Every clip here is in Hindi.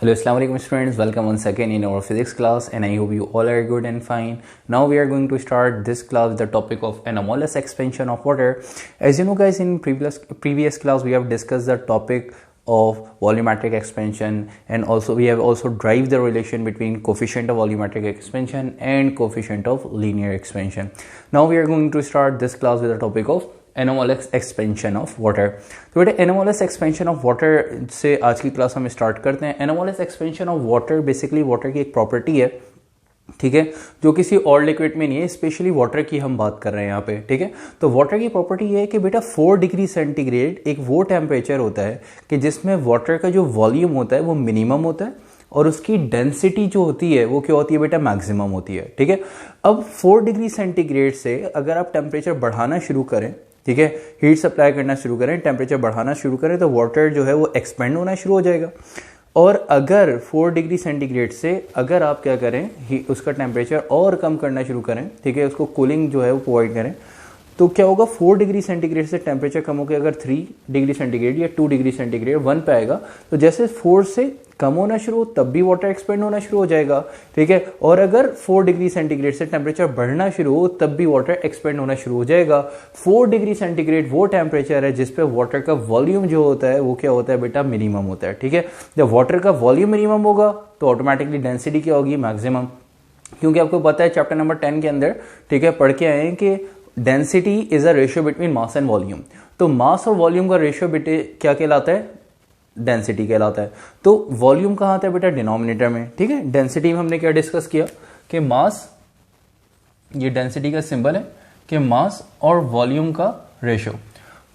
Hello, Assalamu alaikum students. Welcome once again in our physics class, and I hope you all are good and fine. Now we are going to start this class with the topic of anomalous expansion of water. As you know, guys, in previous class we have discussed the topic of volumetric expansion, and also we have also derived the relation between coefficient of volumetric expansion and coefficient of linear expansion. Now we are going to start this class with the topic of anomalous expansion of water. तो बेटा एनोमोलस एक्सपेंशन ऑफ वाटर से आज की क्लास हम स्टार्ट करते हैं। Anomalous expansion of water basically water की एक प्रॉपर्टी है, ठीक है, जो किसी और लिक्विड में नहीं है, स्पेशली वाटर की हम बात कर रहे हैं यहाँ पे, ठीक है। तो वाटर की प्रॉपर्टी ये है कि बेटा 4 डिग्री सेंटीग्रेड एक वो टेम्परेचर होता है कि जिसमें वाटर का जो वॉल्यूम होता है वो मिनिमम होता है और उसकी डेंसिटी जो होती है वो क्या होती है बेटा, मैक्सिमम होती है, ठीक है। अब 4 डिग्री सेंटीग्रेड से अगर आप टेम्परेचर बढ़ाना शुरू करें, ठीक है, हीट सप्लाई करना शुरू करें, टेम्परेचर बढ़ाना शुरू करें, तो वाटर जो है वो एक्सपेंड होना शुरू हो जाएगा। और अगर 4 डिग्री सेंटीग्रेड से अगर आप क्या करें, उसका टेम्परेचर और कम करना शुरू करें, ठीक है, उसको कूलिंग जो है वो प्रोवाइड करें, तो क्या होगा, 4 डिग्री सेंटीग्रेड से टेम्परेचर कम होकर अगर 3 डिग्री सेंटीग्रेड या 2 डिग्री सेंटीग्रेड 1 पे आएगा, तो जैसे 4 से कम होना शुरू हो तब भी वाटर एक्सपेंड होना शुरू हो जाएगा, ठीक है। और अगर 4 डिग्री सेंटीग्रेड से टेम्परेचर बढ़ना शुरू हो तब भी वाटर एक्सपेंड होना शुरू हो जाएगा। 4 डिग्री सेंटीग्रेड वो टेम्परेचर है जिस पे वाटर का वॉल्यूम जो होता है वो क्या होता है बेटा, मिनिमम होता है, ठीक है। जब वाटर का वॉल्यूम मिनिमम होगा तो ऑटोमेटिकली डेंसिटी क्या होगी, मैक्सिमम, क्योंकि आपको पता है चैप्टर नंबर 10 के अंदर, ठीक है, पढ़ के आए हैं कि density is a ratio between mass and volume. तो मास और वॉल्यूम का रेशियो बेटे क्या कहलाता है, डेंसिटी कहलाता है। तो वॉल्यूम कहाँ आता है बेटा, डिनोमिनेटर में, ठीक है। डेंसिटी में हमने क्या डिस्कस किया कि मास, ये डेंसिटी का सिंबल है कि मास और वॉल्यूम का रेशियो।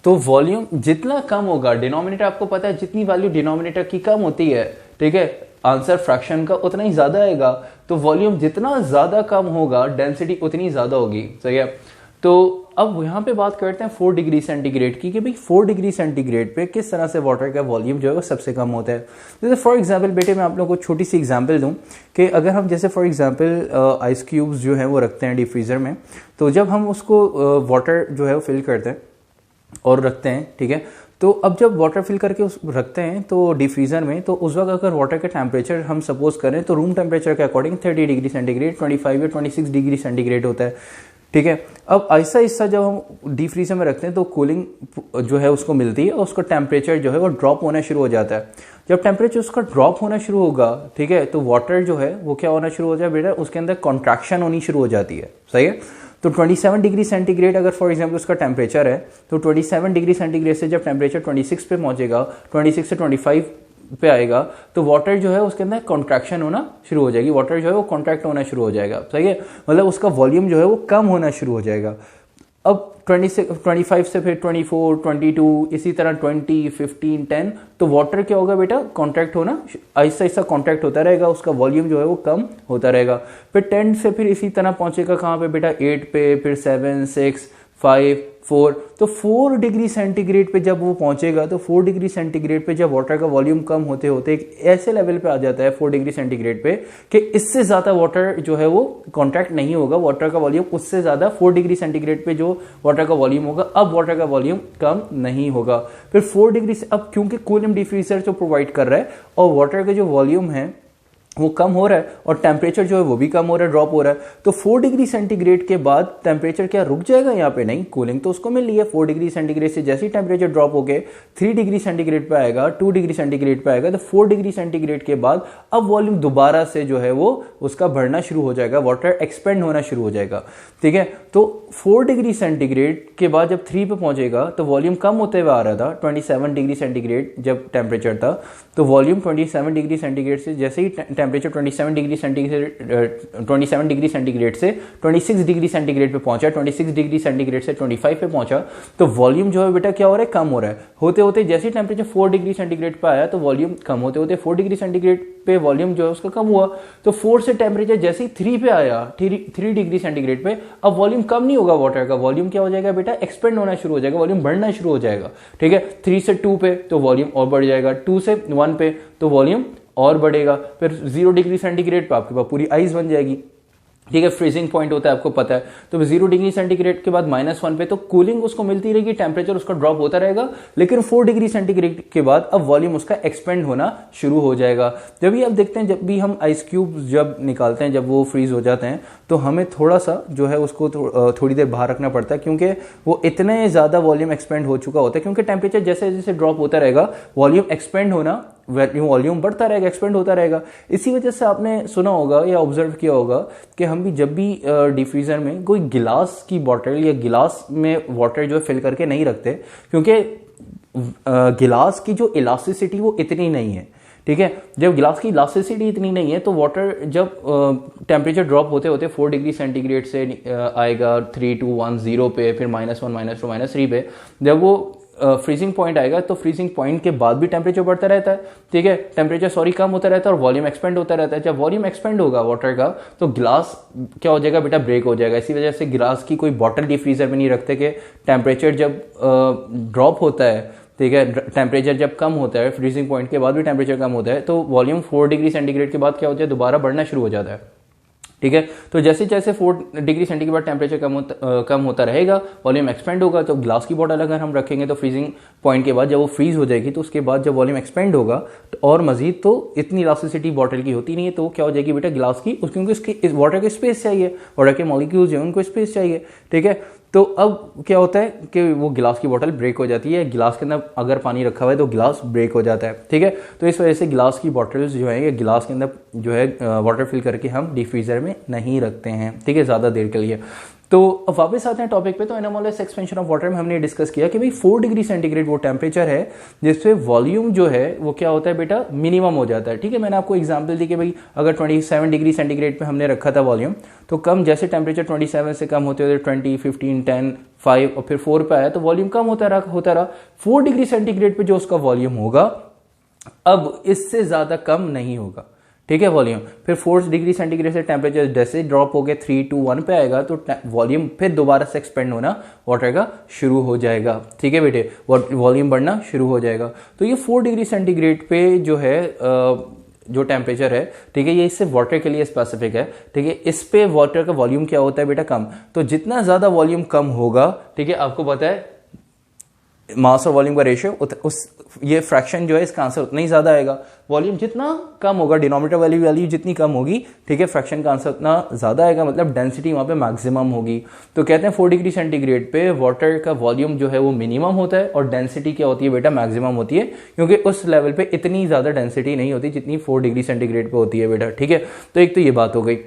तो वॉल्यूम जितना कम होगा, डिनोमिनेटर आपको पता है जितनी वैल्यू डिनोमिनेटर की कम होती है, ठीक है, आंसर फ्रैक्शन का उतना ही ज्यादा आएगा। तो वॉल्यूम जितना ज्यादा कम होगा डेंसिटी उतनी ज्यादा होगी, सही है। तो अब यहां पे बात करते हैं 4 डिग्री सेंटीग्रेड की कि भाई 4 डिग्री सेंटीग्रेड पे किस तरह से वाटर का वॉल्यूम जो है वो सबसे कम होता है। जैसे फॉर एग्जांपल बेटे मैं आप लोगों को छोटी सी एग्जांपल दूं कि अगर हम जैसे फॉर एग्जांपल आइस क्यूब्स जो है वो रखते हैं डीप फ्रीजर में, तो जब हम उसको वाटर जो है वो फिल करते हैं और रखते हैं, ठीक है, तो अब जब वाटर फिल करके उस रखते हैं तो डीप फ्रीजर में, तो उस वक्त अगर वाटर का टेम्परेचर हम सपोज करें तो रूम टेम्परेचर के अकॉर्डिंग 30 डिग्री सेंटीग्रेड, 25 या 26 डिग्री सेंटीग्रेड होता है, ठीक है। अब ऐसा हिस्सा जब हम डीप फ्रीजर में रखते हैं तो कूलिंग जो है उसको मिलती है और उसका टेम्परेचर जो है वो ड्रॉप होना शुरू हो जाता है। जब टेम्परेचर उसका ड्रॉप होना शुरू होगा, ठीक है, तो वाटर जो है वो क्या होना शुरू हो जाए बेटा, उसके अंदर कॉन्ट्रैक्शन होनी शुरू हो जाती है, सही है। तो 27 डिग्री सेंटीग्रेड अगर फॉर एग्जांपल उसका टेम्परेचर है, तो 27 डिग्री सेंटीग्रेड से जब टेम्परेचर 26 पे पहुंचेगा, 26 से 25 पे आएगा, तो वाटर जो है उसके अंदर कॉन्ट्रैक्शन होना शुरू हो जाएगी, वाटर जो है वो कॉन्ट्रैक्ट होना शुरू हो जाएगा, सही है, मतलब उसका वॉल्यूम जो है वो कम होना शुरू हो जाएगा। अब 25 से फिर 24, 22, इसी तरह 20, 15, 10, तो वाटर क्या होगा बेटा, कॉन्ट्रैक्ट होना ऐसा ऐसा कॉन्ट्रैक्ट होता रहेगा, उसका वॉल्यूम जो है वो कम होता रहेगा। फिर 10 से फिर इसी तरह पहुंचेगा कहाँ पे बेटा, 8 पे, फिर 7, 6, 5, 4, तो 4 डिग्री सेंटीग्रेड पे जब वो पहुंचेगा, तो 4 डिग्री सेंटीग्रेड पे जब वाटर का वॉल्यूम कम होते होते एक ऐसे लेवल पे आ जाता है 4 डिग्री सेंटीग्रेड पे कि इससे ज्यादा वाटर जो है वो कॉन्ट्रैक्ट नहीं होगा, वाटर का वॉल्यूम उससे ज्यादा 4 डिग्री सेंटीग्रेड पे जो वाटर का वॉल्यूम होगा, अब वाटर का वॉल्यूम कम नहीं होगा। फिर 4 डिग्री से अब क्योंकि कूलिंग डिफ्यूजर जो प्रोवाइड कर रहा है और वाटर का जो वॉल्यूम है वो कम हो रहा है और टेम्परेचर जो है वो भी कम हो रहा है, ड्रॉप हो रहा है, तो 4 डिग्री सेंटीग्रेड के बाद टेम्परेचर क्या रुक जाएगा, यहाँ पे नहीं, कूलिंग तो उसको मिल रही है। 4 डिग्री सेंटीग्रेड से जैसे ही टेम्परेचर ड्रॉप होके 3 डिग्री सेंटीग्रेड पे आएगा, 2 डिग्री सेंटीग्रेड पे आएगा, तो 4 डिग्री सेंटीग्रेड के बाद अब वॉल्यूम दोबारा से जो है वो उसका बढ़ना शुरू हो जाएगा, वाटर एक्सपेंड होना शुरू हो जाएगा, ठीक है। तो 4 डिग्री सेंटीग्रेड के बाद जब 3 पे पहुंचेगा तो वॉल्यूम कम होते हुए आ रहा था, 27 डिग्री सेंटीग्रेड जब टेम्परेचर था, तो वॉल्यूम 27 डिग्री सेंटीग्रेड से जैसे ही टेम्परेचर 27 डिग्री सेंटीग्रेड से 26 डिग्री सेंटीग्रेड पे पहुंचा, 26 डिग्री सेंटीग्रेड से 25 पे पहुंचा, तो वॉल्यूम जो है बेटा क्या हो रहा है, कम हो रहा है। होते होते जैसे ही टेम्परेचर 4 डिग्री सेंटीग्रेड पे आया तो वॉल्यूम कम होते होते 4 डिग्री सेंटीग्रेड पे वॉल्यूम जो है उसका कम हुआ, तो 4 से टेम्परेचर जैसे ही 3 पे आया, 3 डिग्री सेंटीग्रेड पे, अब वॉल्यूम कम नहीं होगा, वाटर का वॉल्यूम क्या हो जाएगा बेटा, एक्सपेंड होना शुरू हो जाएगा, वॉल्यूम बढ़ना शुरू हो जाएगा, ठीक है। 3 से 2 पे तो वॉल्यूम और बढ़ जाएगा, 2 से 1 पे तो वॉल्यूम और बढ़ेगा, फिर 0 डिग्री सेंटीग्रेड पे आपके पास पूरी आइस बन जाएगी, ठीक है, फ्रीजिंग पॉइंट होता है आपको पता है। तो 0 डिग्री सेंटीग्रेड के बाद -1 पे तो कूलिंग उसको मिलती रहेगी, टेम्परेचर उसका ड्रॉप होता रहेगा, लेकिन 4 डिग्री सेंटीग्रेड के बाद अब वॉल्यूम उसका एक्सपेंड होना शुरू हो जाएगा। जब भी आप देखते हैं, जब भी हम आइस क्यूब जब निकालते हैं, जब वो फ्रीज हो जाते हैं, तो हमें थोड़ा सा जो है उसको थोड़ी देर बाहर रखना पड़ता है, क्योंकि वो इतने ज्यादा वॉल्यूम एक्सपेंड हो चुका होता है। क्योंकि टेम्परेचर जैसे जैसे ड्रॉप होता रहेगा, वॉल्यूम एक्सपेंड होना, वॉल्यूम बढ़ता रहेगा, एक्सपेंड होता रहेगा। इसी वजह से आपने सुना होगा या ऑब्जर्व किया होगा कि हम भी जब भी डिफ्यूजर में कोई गिलास की बॉटल या गिलास में वाटर जो फिल करके नहीं रखते, क्योंकि गिलास की जो इलास्टिसिटी वो इतनी नहीं है। ठीक है, जब गिलास की इलास्टिसिटी इतनी नहीं है तो वाटर जब टेम्परेचर ड्रॉप होते होते 4 डिग्री सेंटीग्रेड से आएगा 3 2 1 0 पे, फिर -1 -2 -3 पे, जब वो फ्रीजिंग पॉइंट आएगा तो फ्रीजिंग पॉइंट के बाद भी टेम्परेचर बढ़ता रहता है। ठीक है, टेम्परेचर कम होता रहता है और वॉल्यूम एक्सपेंड होता रहता है। जब वॉल्यूम एक्सपेंड होगा वाटर का तो गिलास क्या हो जाएगा बेटा, ब्रेक हो जाएगा। इसी वजह से गिलास की कोई बॉटल डीप फ्रीजर में नहीं रखते कि टेम्परेचर जब ड्रॉप होता है, ठीक है, टेम्परेचर जब कम होता है, फ्रीजिंग पॉइंट के बाद भी टेम्परेचर कम होता है, तो वॉल्यूम 4 डिग्री सेंटीग्रेड के बाद क्या होता है, दोबारा बढ़ना शुरू हो जाता है। ठीक है, तो जैसे जैसे 4 डिग्री सेंटीग्रेड के बाद टेम्परेचर कम होता रहेगा, वॉल्यूम एक्सपेंड होगा। तो ग्लास की बॉटल अगर हम रखेंगे तो फ्रीजिंग पॉइंट के बाद जब वो फ्रीज हो जाएगी, तो उसके बाद जब वॉल्यूम एक्सपेंड होगा तो और मजीद, तो इतनी इलास्टिसिटी बॉटल की होती नहीं है, तो क्या हो जाएगी बेटा ग्लास की, क्योंकि उसकी वाटर की स्पेस चाहिए, वाटर के मॉलिक्यूल्स जो है उनको स्पेस चाहिए। ठीक है, तो अब क्या होता है कि वो गिलास की बोतल ब्रेक हो जाती है, गिलास के अंदर अगर पानी रखा हुआ है तो गिलास ब्रेक हो जाता है। ठीक है, तो इस वजह से गिलास की बॉटल्स जो है ये गिलास के अंदर जो है वाटर फिल करके हम डीप फ्रीजर में नहीं रखते हैं। ठीक है, ज़्यादा देर के लिए। तो अब वापस आते हैं टॉपिक पे। तो एनामोलस एक्सपेंशन ऑफ वाटर में हमने डिस्कस किया कि भाई 4 डिग्री सेंटीग्रेड वो टेम्परेचर है जिससे वॉल्यूम जो है वो क्या होता है बेटा, मिनिमम हो जाता है। ठीक है, मैंने आपको एग्जांपल दी कि भाई अगर 27 डिग्री सेंटीग्रेड पे हमने रखा था वॉल्यूम, तो कम जैसे टेम्परेचर 27 से कम होते होते 20, 15, 10, 5 और फिर 4 पे आया तो वॉल्यूम कम होता रहा। 4 डिग्री सेंटीग्रेड पे जो उसका वॉल्यूम होगा अब इससे ज्यादा कम नहीं होगा। ठीक है, वॉल्यूम फिर 4 डिग्री सेंटीग्रेड से टेम्परेचर जैसे ड्रॉप हो गया 3 2 1 पे आएगा तो वॉल्यूम फिर दोबारा से एक्सपेंड होना वाटर का शुरू हो जाएगा। ठीक है बेटे, वॉल्यूम बढ़ना शुरू हो जाएगा। तो ये 4 डिग्री सेंटीग्रेड पे जो है जो टेम्परेचर है, ठीक है, ये इससे वाटर के लिए स्पेसिफिक है। ठीक है, इस पे वाटर का वॉल्यूम क्या होता है बेटा, कम। तो जितना ज्यादा वॉल्यूम कम होगा, ठीक है, आपको पता है मास और वॉल्यूम का रेशियो उस ये फ्रैक्शन जो है इसका आंसर उतना ही ज्यादा आएगा। वॉल्यूम जितना कम होगा, डिनोमिनेटर वाली वैल्यू जितनी कम होगी, ठीक है, फ्रैक्शन का आंसर उतना ज्यादा आएगा, मतलब डेंसिटी वहां पे मैक्सिमम होगी। तो कहते हैं 4 डिग्री सेंटीग्रेड पे वाटर का वॉल्यूम जो है वो मिनिमम होता है और डेंसिटी क्या होती है बेटा, मैक्सिमम होती है, क्योंकि उस लेवल पे इतनी ज्यादा डेंसिटी नहीं होती जितनी 4 डिग्री सेंटीग्रेड पे होती है बेटा। ठीक है, तो एक तो ये बात हो गई।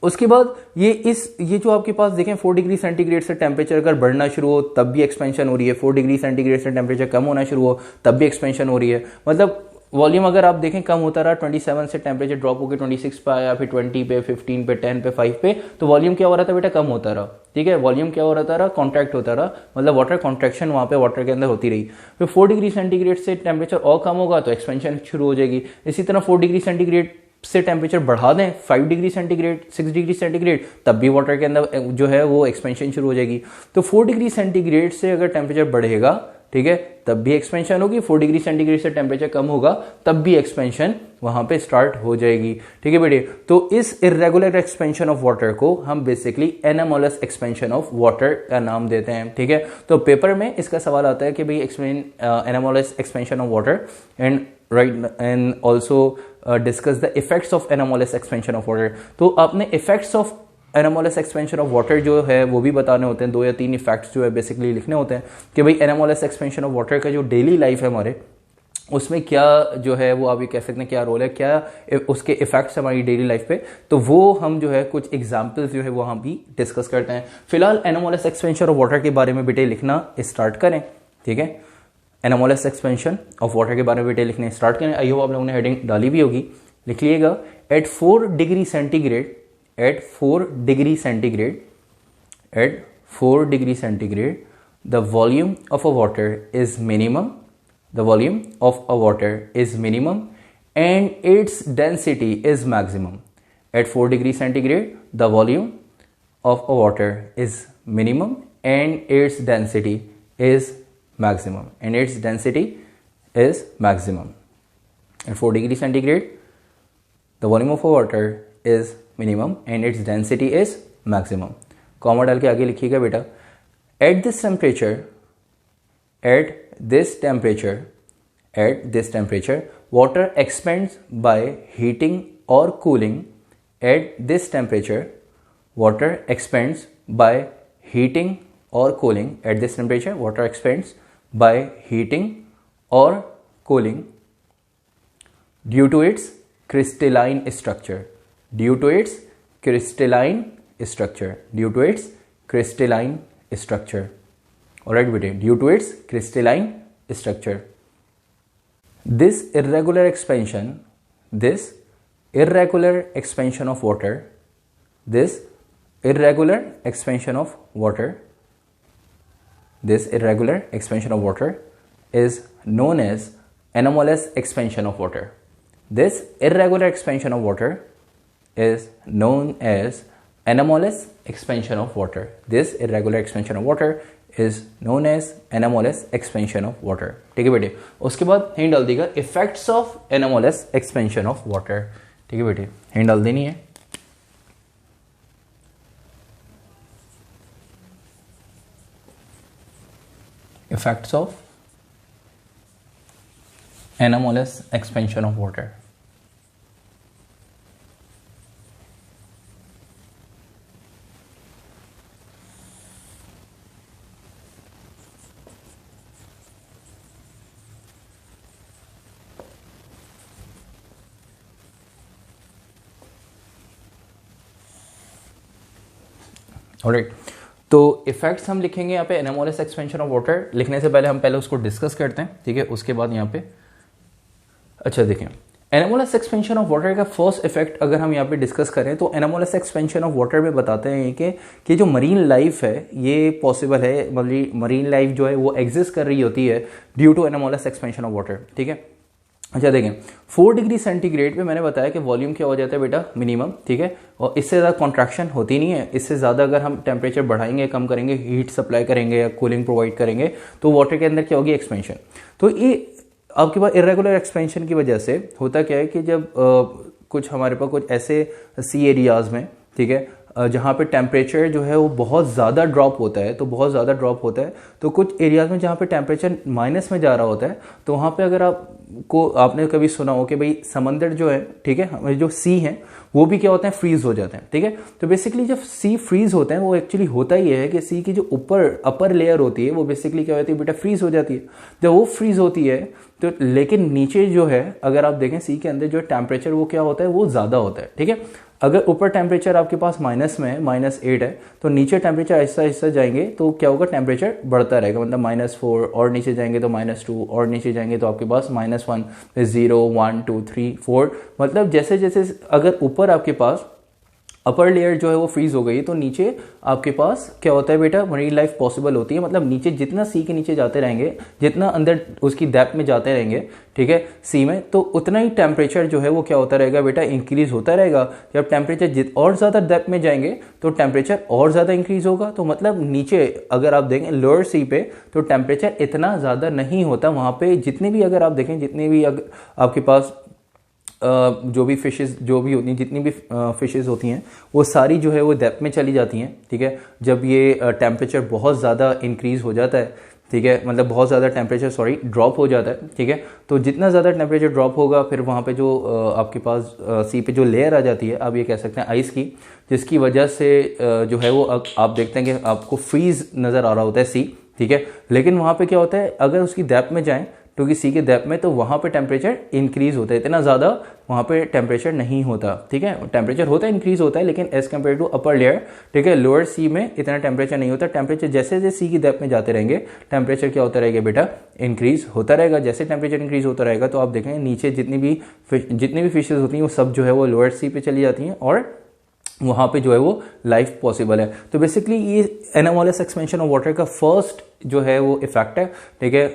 उसके बाद ये जो आपके पास देखें 4 डिग्री सेंटीग्रेड से टेम्परेचर अगर बढ़ना शुरू हो तब भी एक्सपेंशन हो रही है, 4 डिग्री सेंटीग्रेड से टेम्परेचर कम होना शुरू हो तब भी एक्सपेंशन हो रही है। मतलब वॉल्यूम अगर आप देखें कम होता रहा, 27 से टेम्परेचर ड्रॉप होकर 26 पे आया, फिर 20 पे, 15 पे, 10 पे, 5 पे, तो वॉल्यूम क्या हो रहा था बेटा, कम होता रहा। ठीक है, वॉल्यूम क्या हो रहा था, कॉन्ट्रैक्ट होता रहा, मतलब वाटर कॉन्ट्रैक्शन वहां पे वाटर के अंदर होती रही। फिर 4 डिग्री सेंटीग्रेड से टेम्परेचर और कम होगा तो एक्सपेंशन शुरू हो जाएगी। इसी तरह 4 डिग्री सेंटीग्रेड से टेम्परेचर बढ़ा दें 5 डिग्री सेंटीग्रेड, 6 डिग्री सेंटीग्रेड, तब भी वाटर के अंदर जो है वो एक्सपेंशन शुरू हो जाएगी। तो 4 डिग्री सेंटीग्रेड से अगर टेम्परेचर बढ़ेगा, ठीक है, तब भी एक्सपेंशन होगी। 4 डिग्री सेंटीग्रेड से टेम्परेचर कम होगा तब भी एक्सपेंशन वहां पे स्टार्ट हो जाएगी। ठीक है बेटे, तो इस इरेगुलर एक्सपेंशन ऑफ वाटर को हम basically anomalous expansion of water का नाम देते हैं। ठीक है, तो पेपर में इसका सवाल आता है कि भाई explain anomalous expansion of water and right and also discuss the effects of anomalous expansion of water. तो आपने effects of anomalous expansion of water जो है वो भी बताने होते हैं, 2 या 3 इफेक्ट्स जो है बेसिकली लिखने होते हैं कि भाई एनामोलस एक्सपेंशन ऑफ वाटर का जो डेली लाइफ है हमारे, उसमें क्या जो है वो आप ये कह सकते हैं क्या रोल है, क्या उसके इफेक्ट्स हमारी डेली लाइफ पे, तो वो हम जो है कुछ एग्जांपल्स जो है वहां भी डिस्कस करते हैं। फिलहाल एनामोलस एक्सपेंशन ऑफ वाटर के बारे में बेटे लिखना स्टार्ट करें। ठीक है, एनामोलस एक्सपेंशन ऑफ वाटर के बारे में बेटे लिखने स्टार्ट करें। आई होप आप लोगों ने हेडिंग डाली भी होगी, लिखिएगा। At 4 degree centigrade, at 4 degree centigrade, the volume of a water is minimum, and its density is maximum. At 4 degree centigrade, the volume of a water is minimum and its density is maximum. At 4 degree centigrade, the volume of a water is minimum and its density is maximum. Comma डाल के आगे लिखिएगा बेटा, at this temperature water expands by heating or cooling. At this temperature water expands by heating or cooling. At this temperature water expands by heating or cooling due to its crystalline structure. Due to its crystalline structure. Due to its crystalline structure. Alright beta, due to its crystalline structure. This irregular expansion of water is known as anomalous expansion of water. This irregular expansion of water is known as anomalous expansion of water. This irregular expansion of water is known as anomalous expansion of water. ठीक है बेटे, उसके बाद हिंट डाल देगा effects of anomalous expansion of water. ठीक है बेटे, हिंट डाल देनी है। Effects of anomalous expansion of water. Alright, तो इफेक्ट्स हम लिखेंगे यहाँ पे एनामोलस एक्सपेंशन ऑफ वाटर। लिखने से पहले हम पहले उसको डिस्कस करते हैं, ठीक है। उसके बाद यहाँ पे अच्छा देखें, एनामोलस एक्सपेंशन ऑफ वाटर का फर्स्ट इफेक्ट अगर हम यहाँ पे डिस्कस करें तो एनामोलस एक्सपेंशन ऑफ वाटर में बताते हैं कि जो मरीन लाइफ है ये पॉसिबल है, मरीन लाइफ जो है वो एग्जिस्ट कर रही होती है due to anomalous expansion of water, ठीक है। अच्छा देखें, 4 डिग्री सेंटीग्रेड पे मैंने बताया कि वॉल्यूम क्या हो जाता है बेटा, मिनिमम, ठीक है। और इससे ज़्यादा कॉन्ट्रैक्शन होती नहीं है। इससे ज़्यादा अगर हम टेम्परेचर बढ़ाएंगे, कम करेंगे, हीट सप्लाई करेंगे या कूलिंग प्रोवाइड करेंगे तो वाटर के अंदर क्या होगी, एक्सपेंशन। तो ये आपके पास इरेगुलर एक्सपेंशन की वजह से होता क्या है कि जब कुछ हमारे पास कुछ ऐसे सी एरियाज में, ठीक है, जहाँ पे टेम्परेचर जो है वो बहुत ज़्यादा ड्रॉप होता है, तो बहुत ज़्यादा ड्रॉप होता है, तो कुछ एरियाज में जहाँ पे टेम्परेचर माइनस में जा रहा होता है, तो वहाँ पे अगर आपने कभी सुना हो कि भाई समंदर जो है, ठीक है, हमारे जो सी हैं वो भी क्या होते हैं, फ्रीज हो जाते हैं, ठीक है। तो बेसिकली जब सी फ्रीज होते हैं वो एक्चुअली होता ही है कि सी की जो अपर लेयर होती है वो बेसिकली क्या होती है बेटा, फ्रीज हो जाती है। जब वो फ्रीज होती है तो लेकिन नीचे जो है अगर आप देखें सी के अंदर जो टेम्परेचर वो क्या होता है, वो ज़्यादा होता है, ठीक है। अगर ऊपर टेम्परेचर आपके पास माइनस में है, -8 है, तो नीचे टेम्परेचर ऐसा ऐसा जाएंगे तो क्या होगा, टेम्परेचर बढ़ता रहेगा, मतलब -4 और नीचे जाएंगे तो -2 और नीचे जाएंगे तो आपके पास -1, 0, 1, 2, 3, 4, मतलब जैसे जैसे अगर ऊपर आपके पास अपर लेयर जो है वो फ्रीज हो गई तो नीचे आपके पास क्या होता है बेटा, मरीन लाइफ पॉसिबल होती है। मतलब नीचे जितना सी के नीचे जाते रहेंगे, जितना अंदर उसकी डेप्थ में जाते रहेंगे, ठीक है, सी में, तो उतना ही टेम्परेचर जो है वो क्या होता रहेगा बेटा, इंक्रीज होता रहेगा। जब टेम्परेचर और ज़्यादा डेप्थ में जाएंगे तो टेम्परेचर और ज़्यादा इंक्रीज होगा। तो मतलब नीचे अगर आप देखें लोअर सी पे तो टेम्परेचर इतना ज़्यादा नहीं होता वहाँ पे। जितने भी अगर आप देखें, जितने भी आपके पास जो भी फिशेस जो भी होती हैं, जितनी भी फिशेस होती हैं वो सारी जो है वो डेप्थ में चली जाती हैं, ठीक है। जब ये टेम्परेचर बहुत ज़्यादा इंक्रीज हो जाता है, ठीक है, मतलब बहुत ज़्यादा टेम्परेचर ड्रॉप हो जाता है, ठीक है, तो जितना ज़्यादा टेम्परेचर ड्रॉप होगा फिर वहाँ पे जो आपके पास सी पे जो लेयर आ जाती है, आप ये कह सकते हैं आइस की, जिसकी वजह से जो है वो आप देखते हैं कि आपको फ्रीज नज़र आ रहा होता है सी, ठीक है। लेकिन वहाँ पे क्या होता है, अगर उसकी डेप्थ में जाएँ क्योंकि सी के डेप्थ में, तो वहाँ पे टेम्परेचर इंक्रीज होता है, इतना ज़्यादा वहाँ पे टेम्परेचर नहीं होता, ठीक है। टेम्परेचर होता है, इंक्रीज होता है, लेकिन as compare to upper layer, ठीक है, लोअर सी में इतना टेम्परेचर नहीं होता। टेम्परेचर जैसे जैसे सी की डेप्थ में जाते रहेंगे टेम्परेचर क्या होता रहेगा बेटा, इंक्रीज होता रहेगा। जैसे टेम्परेचर इंक्रीज होता रहेगा तो आप देखेंगे नीचे जितनी भी फिशेज होती हैं वो सब जो है वो लोअर सी पे चली जाती हैं और वहाँ पे जो है वो लाइफ पॉसिबल है। तो बेसिकली ये एनामोलस एक्सपेंशन ऑफ वाटर का फर्स्ट जो है वो इफेक्ट है, ठीक है।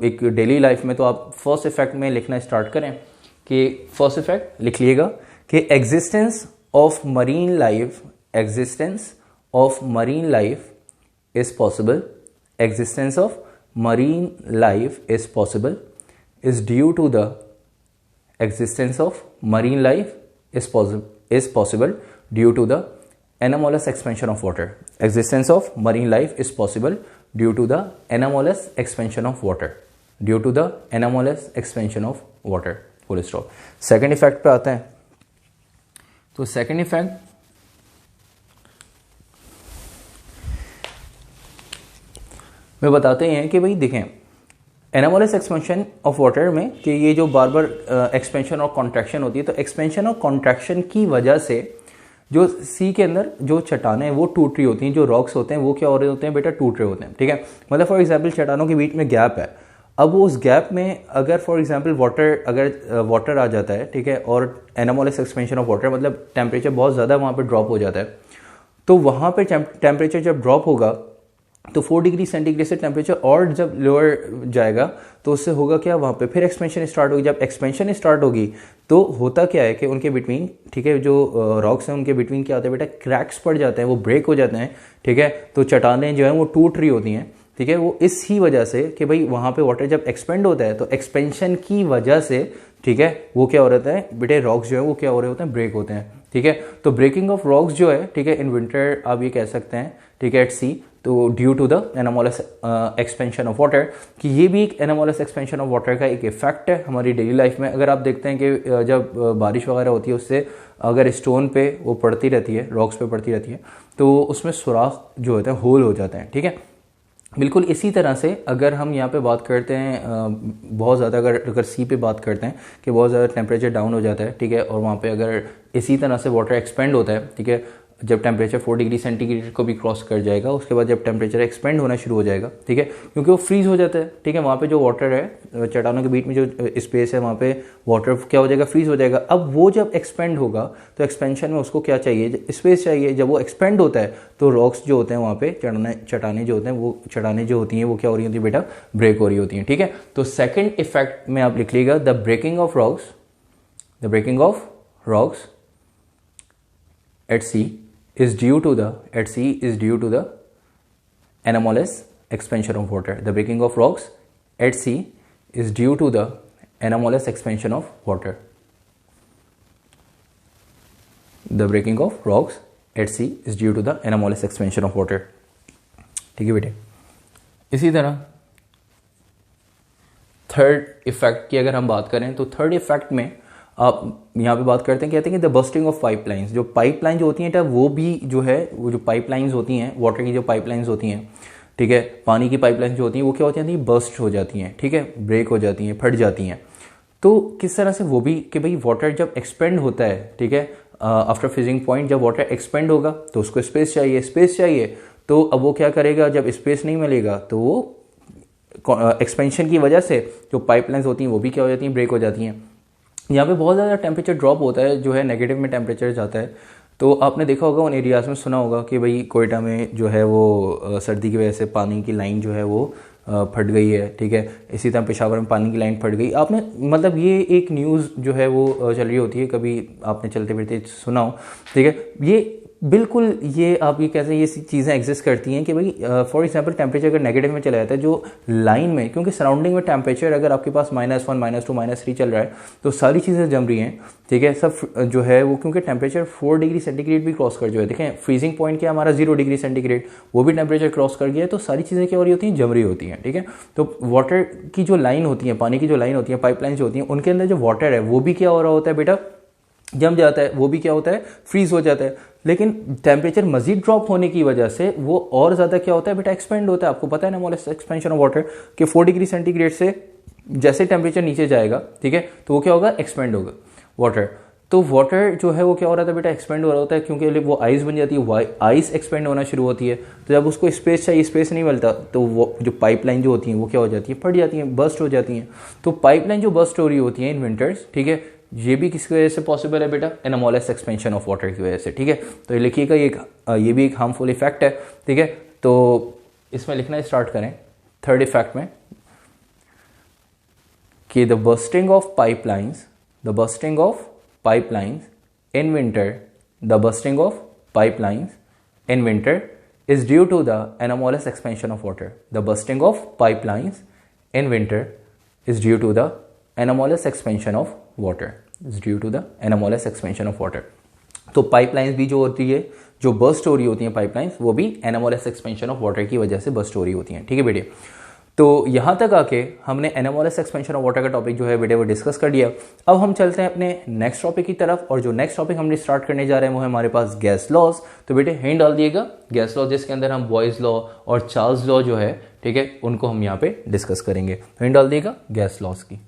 एक डेली लाइफ में तो आप फर्स्ट इफेक्ट में लिखना स्टार्ट करें कि फर्स्ट इफेक्ट लिख लीजिएगा कि existence of marine life, existence of marine life is possible, existence of marine life is possible is due to the existence of marine life is possible due to the anomalous expansion of water. Existence of marine life is possible due to the anomalous expansion of water. Due to the anomalous expansion of water. Full stop. Second effect पे आते हैं. तो सेकेंड इफेक्ट में बताते हैं कि भाई देखें एनामोलस एक्सपेंशन ऑफ वाटर में कि ये जो बार बार एक्सपेंशन और कॉन्ट्रैक्शन होती है, तो एक्सपेंशन और कॉन्ट्रैक्शन की वजह से जो सी के अंदर जो चट्टानें हैं वो टूट रही होती हैं, जो रॉक्स होते हैं वो क्या हो रहे होते हैं बेटा, टूट रहे होते हैं. ठीक है, मतलब फॉर एग्जांपल चट्टानों के बीच में गैप है. अब उस गैप में अगर फॉर एग्जांपल वाटर आ जाता है, ठीक है, और एनामोलस एक्सपेंशन ऑफ वाटर मतलब टेम्परेचर बहुत ज़्यादा वहाँ पर ड्रॉप हो जाता है, तो वहाँ पर टेम्परेचर जब ड्रॉप होगा तो 4 डिग्री सेंटीग्रेड से टेम्परेचर और जब लोअर जाएगा तो उससे होगा क्या, वहाँ पे फिर एक्सपेंशन स्टार्ट होगी. जब एक्सपेंशन स्टार्ट होगी तो होता क्या है कि उनके बिटवीन, ठीक है, जो रॉक्स हैं उनके बिटवीन क्या होता है बेटा, क्रैक्स पड़ जाते हैं, वो ब्रेक हो जाते हैं. ठीक है, तो चट्टानें जो है वो टूट रही होती हैं. ठीक है, वो इस ही वजह से कि भाई वहाँ पे वाटर जब एक्सपेंड होता है तो एक्सपेंशन की वजह से, ठीक है, वो क्या हो रहा है बेटे, रॉक्स जो है वो क्या हो रहे होते हैं, ब्रेक होते हैं. ठीक है, तो ब्रेकिंग ऑफ रॉक्स जो है, ठीक है, इन विंटर आप ये कह सकते हैं, ठीक है, एट सी, तो due to the anomalous expansion of water, कि ये भी एक एनामोलस एक्सपेंशन ऑफ वाटर का एक इफेक्ट है हमारी डेली लाइफ में. अगर आप देखते हैं कि जब बारिश वगैरह होती है उससे अगर स्टोन पे वो पड़ती रहती है, रॉक्स पे पड़ती रहती है, तो उसमें सुराख जो होते हैं, होल हो जाते हैं. ठीक है, बिल्कुल इसी तरह से अगर हम यहाँ पे बात करते हैं बहुत ज़्यादा अगर सी पे बात करते हैं कि बहुत ज़्यादा टेम्परेचर डाउन हो जाता है, ठीक है, और वहाँ पे अगर इसी तरह से वाटर एक्सपेंड होता है, ठीक है, जब टेम्परेचर 4 डिग्री सेंटीग्रेड को भी क्रॉस कर जाएगा, उसके बाद जब टेम्परेचर एक्सपेंड होना शुरू हो जाएगा, ठीक है, क्योंकि वो फ्रीज हो जाता है. ठीक है, वहाँ पे जो वाटर है, चट्टानों के बीच में जो स्पेस है, वहाँ पे वाटर क्या हो जाएगा, फ्रीज हो जाएगा. अब वो जब एक्सपेंड होगा तो एक्सपेंशन में उसको क्या चाहिए, स्पेस चाहिए. जब वो एक्सपेंड होता है तो रॉक्स जो होते हैं वहाँ पे, चट्टानें जो होते हैं, वो चट्टानें जो होती हैं वो क्या हो रही होती है बेटा, ब्रेक हो रही होती हैं. ठीक है, तो सेकेंड इफेक्ट में आप लिख लीजिएगा, the breaking of rocks at sea is due to the anomalous expansion of water. The breaking of rocks at sea is due to the anomalous expansion of water. The breaking of rocks at sea is due to the anomalous expansion of water. ठीक है बेटे. इसी तरह थर्ड इफेक्ट की अगर हम बात करें तो थर्ड इफेक्ट में आप यहाँ पे बात करते हैं, कहते हैं कि द बस्टिंग ऑफ पाइपलाइंस. जो पाइपलाइन जो होती हैं वो भी जो है, वो जो पाइपलाइंस होती हैं, वाटर की जो पाइपलाइंस होती हैं, ठीक है, पानी की पाइपलाइंस जो होती हैं वो क्या होती हैं, बस्ट हो जाती हैं. ठीक है, ब्रेक हो जाती हैं, फट जाती हैं. तो किस तरह से, वो भी कि भाई वाटर जब एक्सपेंड होता है, ठीक है, आफ्टर फ्रीजिंग पॉइंट जब वाटर एक्सपेंड होगा तो उसको स्पेस चाहिए. तो अब वो क्या करेगा, जब स्पेस नहीं मिलेगा तो वो एक्सपेंशन की वजह से जो पाइपलाइंस होती हैं वो भी क्या हो जाती हैं, ब्रेक हो जाती हैं. यहाँ पे बहुत ज़्यादा टेम्परेचर ड्रॉप होता है, जो है नेगेटिव में टेम्परेचर जाता है. तो आपने देखा होगा उन एरियाज़ में, सुना होगा कि भाई कोयटा में जो है वो सर्दी की वजह से पानी की लाइन जो है वो फट गई है. ठीक है, इसी तरह पेशावर में पानी की लाइन फट गई. आपने मतलब ये एक न्यूज़ जो है वो चल रही होती है, कभी आपने चलते फिरते सुना हो. ठीक है, ये बिल्कुल ये आप ये कैसे ये चीज़ें एग्जिस्ट करती हैं कि भाई फॉर एग्जांपल टेम्परेचर अगर नेगेटिव में चला जाता है जो लाइन में, क्योंकि सराउंडिंग में टेम्परेचर अगर आपके पास -1 -2 -3 चल रहा है तो सारी चीज़ें जम रही हैं. ठीक है, सब जो है वो, क्योंकि टेम्परेचर 4 डिग्री सेंटीग्रेड भी क्रॉस कर जो है, देखें फ्रीजिंग पॉइंट क्या हमारा 0 डिग्री सेंटीग्रेड, वो भी टेम्परेचर क्रॉस कर गया है, तो सारी चीज़ें क्या हो रही होती हैं, जम रही होती हैं. ठीक है, तो वाटर की जो लाइन होती है, पानी की जो लाइन होती है, पाइपलाइन जो होती हैं, उनके अंदर जो वाटर है वो भी क्या हो रहा होता है बेटा, जम जाता है, वो भी क्या होता है, फ्रीज हो जाता है. लेकिन टेम्परेचर मजीद ड्रॉप होने की वजह से वो और ज़्यादा क्या होता है बेटा, एक्सपेंड होता है. आपको पता है ना एनामोलस एक्सपेंशन ऑफ वाटर कि 4 डिग्री सेंटीग्रेड से जैसे टेम्परेचर नीचे जाएगा, ठीक है, तो वो क्या होगा, एक्सपेंड होगा वाटर. तो वाटर जो है वो क्या हो रहा था बेटा, एक्सपेंड हो रहा होता है, क्योंकि वो आइस बन जाती है, आइस एक्सपेंड होना शुरू होती है. तो जब उसको स्पेस चाहिए, स्पेस नहीं मिलता, तो वो जो पाइपलाइन जो होती हैं वो क्या हो जाती है, फट जाती हैं, बस्ट हो जाती हैं. तो पाइपलाइन जो बस्ट हो रही होती है इन विंटर्स, ठीक है, ये भी किसकी वजह से पॉसिबल है बेटा, एनामोलस एक्सपेंशन ऑफ वाटर की वजह से. ठीक है, तो ये लिखिएगा, ये भी एक हार्मफुल इफेक्ट है. ठीक है, तो इसमें लिखना स्टार्ट करें थर्ड इफेक्ट में कि the busting of pipelines in winter is due to the anomalous expansion of water. The bursting of pipelines in winter is due to the anomalous expansion of water. तो पाइपलाइंस भी जो होती है, जो बर्स्ट हो रही होती हैं पाइपलाइंस, वो भी एनामोलस एक्सपेंशन ऑफ वाटर की वजह से बर्स्ट हो रही होती हैं। ठीक है बेटे, तो यहाँ तक आके हमने एनामोलस एक्सपेंशन ऑफ वाटर का टॉपिक जो है बेटे वो डिस्कस कर दिया। अब हम चलते हैं अपने नेक्स्ट टॉपिक की तरफ, और जो नेक्स्ट टॉपिक हमने स्टार्ट करने जा रहे हैं वो है हमारे पास गैस लॉज। तो बेटे हिंट डाल दिएगा गैस लॉ, जिसके अंदर हम बॉयज लॉ और चार्ल्स लॉ जो है, ठीक है, उनको हम यहाँ पे डिस्कस करेंगे। तो हिंट डाल दिएगा गैस लॉज की।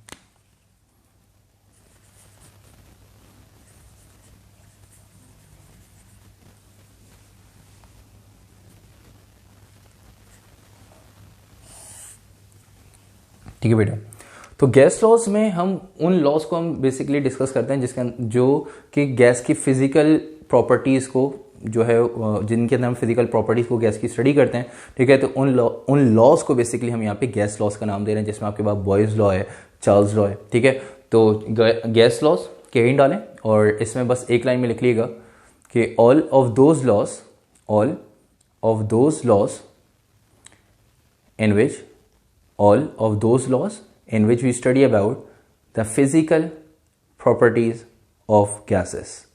ठीक है बेटा, तो गैस लॉज में हम उन लॉज को हम बेसिकली डिस्कस करते हैं जिसके जो कि गैस की फिजिकल प्रॉपर्टीज को जो है, जिनके अंदर हम फिजिकल प्रॉपर्टीज को गैस की स्टडी करते हैं। ठीक है, तो उन लॉज को बेसिकली हम यहाँ पे गैस लॉज का नाम दे रहे हैं, जिसमें आपके पास बॉयज लॉ है, चार्ल्स लॉ है। ठीक है, तो गैस लॉज के हिंट डालें और इसमें बस एक लाइन में लिख लीजिएगा कि all of those laws in which we study about the physical properties of gases.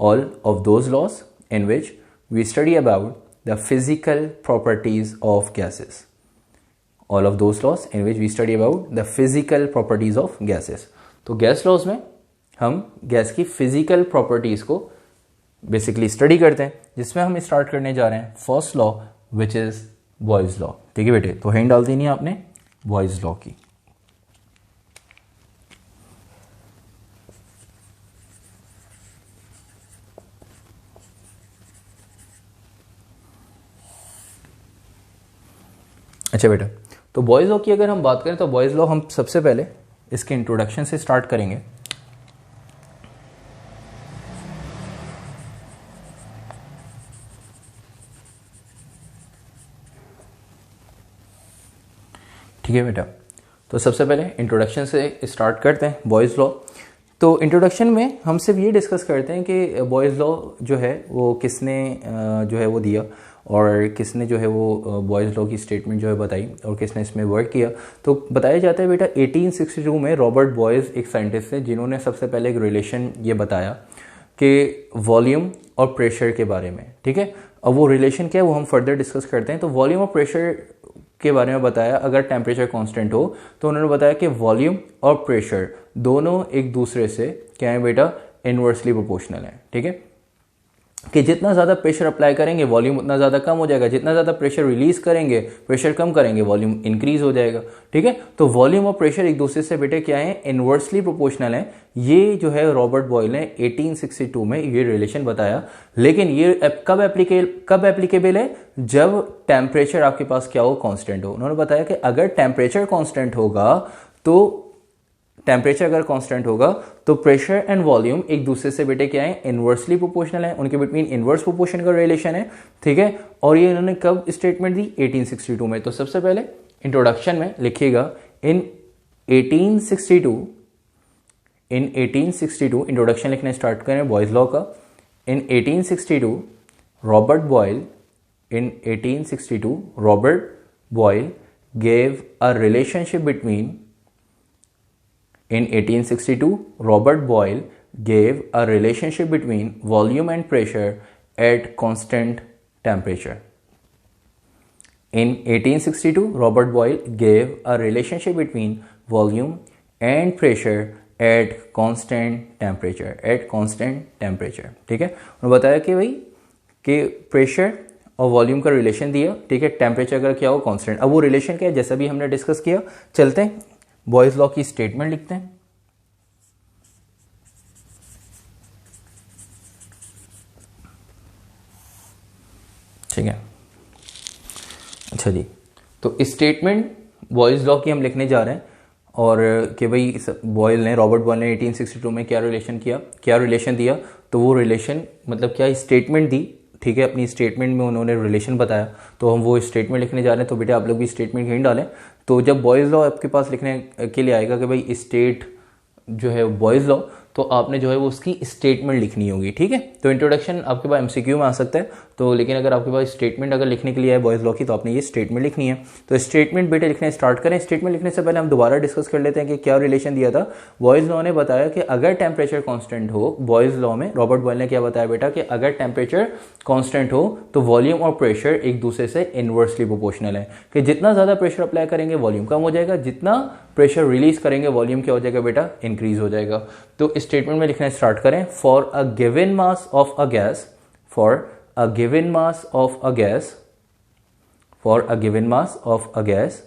All of those laws in which we study about the physical properties of gases. All of those laws in which we study about the physical properties of gases. तो गैस लॉज में हम गैस की फिजिकल प्रॉपर्टीज को बेसिकली स्टडी करते हैं, जिसमें हम स्टार्ट करने जा रहे हैं first law which is boys law. ठीक है बेटे, तो हिंट डाल देनी है आपने बॉयज लॉ की। अच्छा बेटा, तो बॉयज लॉ की अगर हम बात करें तो बॉयज लॉ हम सबसे पहले इसके इंट्रोडक्शन से स्टार्ट करेंगे। ठीक है बेटा, तो सबसे पहले इंट्रोडक्शन से स्टार्ट करते हैं बॉयज लॉ। तो इंट्रोडक्शन में हम सिर्फ ये डिस्कस करते हैं कि बॉयज लॉ जो है वो किसने जो है वो दिया, और किसने जो है वो बॉयज लॉ की स्टेटमेंट जो है बताई, और किसने इसमें वर्क किया। तो बताया जाता है बेटा 1862 में रॉबर्ट बॉयज एक साइंटिस्ट थे, जिन्होंने सबसे पहले एक रिलेशन ये बताया कि वॉल्यूम और प्रेशर के बारे में। ठीक है, अब वो रिलेशन क्या है वो हम फर्दर डिस्कस करते हैं। तो वॉल्यूम और प्रेशर के बारे में बताया, अगर टेम्परेचर कांस्टेंट हो तो उन्होंने बताया कि वॉल्यूम और प्रेशर दोनों एक दूसरे से क्या है बेटा, इनवर्सली प्रोपोर्शनल है। ठीक है, कि जितना ज़्यादा प्रेशर अप्लाई करेंगे वॉल्यूम उतना ज़्यादा कम हो जाएगा, जितना ज़्यादा प्रेशर रिलीज करेंगे, प्रेशर कम करेंगे, वॉल्यूम इंक्रीज हो जाएगा। ठीक है, तो वॉल्यूम और प्रेशर एक दूसरे से बेटे क्या है, इनवर्सली प्रोपोर्शनल है। ये जो है रॉबर्ट बॉयल ने 1862 में ये रिलेशन बताया। लेकिन ये कब एप्लीकेबल है, जब टेम्परेचर आपके पास क्या हो, कांस्टेंट हो। उन्होंने बताया कि अगर टेम्परेचर कांस्टेंट होगा तो प्रेशर एंड वॉल्यूम एक दूसरे से बेटे क्या है, इनवर्सली प्रोपोर्शनल है, उनके बिटवीन इनवर्स प्रोपोर्शन का रिलेशन है। ठीक है, और ये इन्होंने कब स्टेटमेंट दी, 1862 में। तो सबसे पहले इंट्रोडक्शन में लिखिएगा इन 1862 इंट्रोडक्शन लिखना स्टार्ट करें बॉयज लॉ का। In 1862 Robert Boyle gave a relationship between In 1862, Robert Boyle gave a relationship between volume and pressure at constant temperature. In 1862, Robert Boyle gave a relationship between volume and pressure at constant temperature. ठीक है, उन्होंने बताया कि भाई कि प्रेशर और वॉल्यूम का रिलेशन दिया। ठीक है, टेम्परेचर अगर क्या हो, कांस्टेंट। अब वो रिलेशन क्या है, जैसा भी हमने डिस्कस किया। चलते हैं बॉयज लॉ की स्टेटमेंट लिखते हैं। ठीक है, अच्छा जी, तो स्टेटमेंट बॉयज लॉ की हम लिखने जा रहे हैं, और कि भाई रॉबर्ट बॉयल ने 1862 में क्या रिलेशन दिया। तो वो रिलेशन मतलब क्या स्टेटमेंट दी। ठीक है, अपनी स्टेटमेंट में उन्होंने रिलेशन बताया, तो हम वो स्टेटमेंट लिखने जा रहे हैं। तो बेटा आप लोग भी स्टेटमेंट कहीं डालें। तो जब बॉयज लॉ आपके पास लिखने के लिए आएगा कि भाई स्टेट जो है बॉयज लॉ, तो आपने जो है वो उसकी स्टेटमेंट लिखनी होगी, ठीक है। तो इंट्रोडक्शन आपके पास एमसीक्यू में आ सकता है, तो लेकिन अगर आपके पास स्टेटमेंट अगर लिखने के लिए है बॉयज़ लॉ की, तो आपने ये स्टेटमेंट लिखनी है। तो स्टेटमेंट बेटे लिखने स्टार्ट करें। स्टेटमेंट लिखने से पहले हम दोबारा डिस्कस कर लेते हैं कि क्या रिलेशन दिया था। बॉयज़ लॉ ने बताया कि अगर टेम्परेचर कॉन्स्टेंट हो, बॉयज़ लॉ में रॉबर्ट बॉयल ने क्या बताया बेटा कि अगर टेम्परेचर कॉन्स्टेंट हो तो वॉल्यूम और प्रेशर एक दूसरे से इनवर्सली प्रोपोर्शनल है, कि जितना ज़्यादा प्रेशर अप्लाई करेंगे वॉल्यूम कम हो जाएगा, जितना प्रेशर रिलीज करेंगे वॉल्यूम क्या हो जाएगा बेटा, इंक्रीज हो जाएगा। तो स्टेटमेंट में लिखना स्टार्ट करें। For a given mass of a gas, for a given mass of a gas, for a given mass of a gas,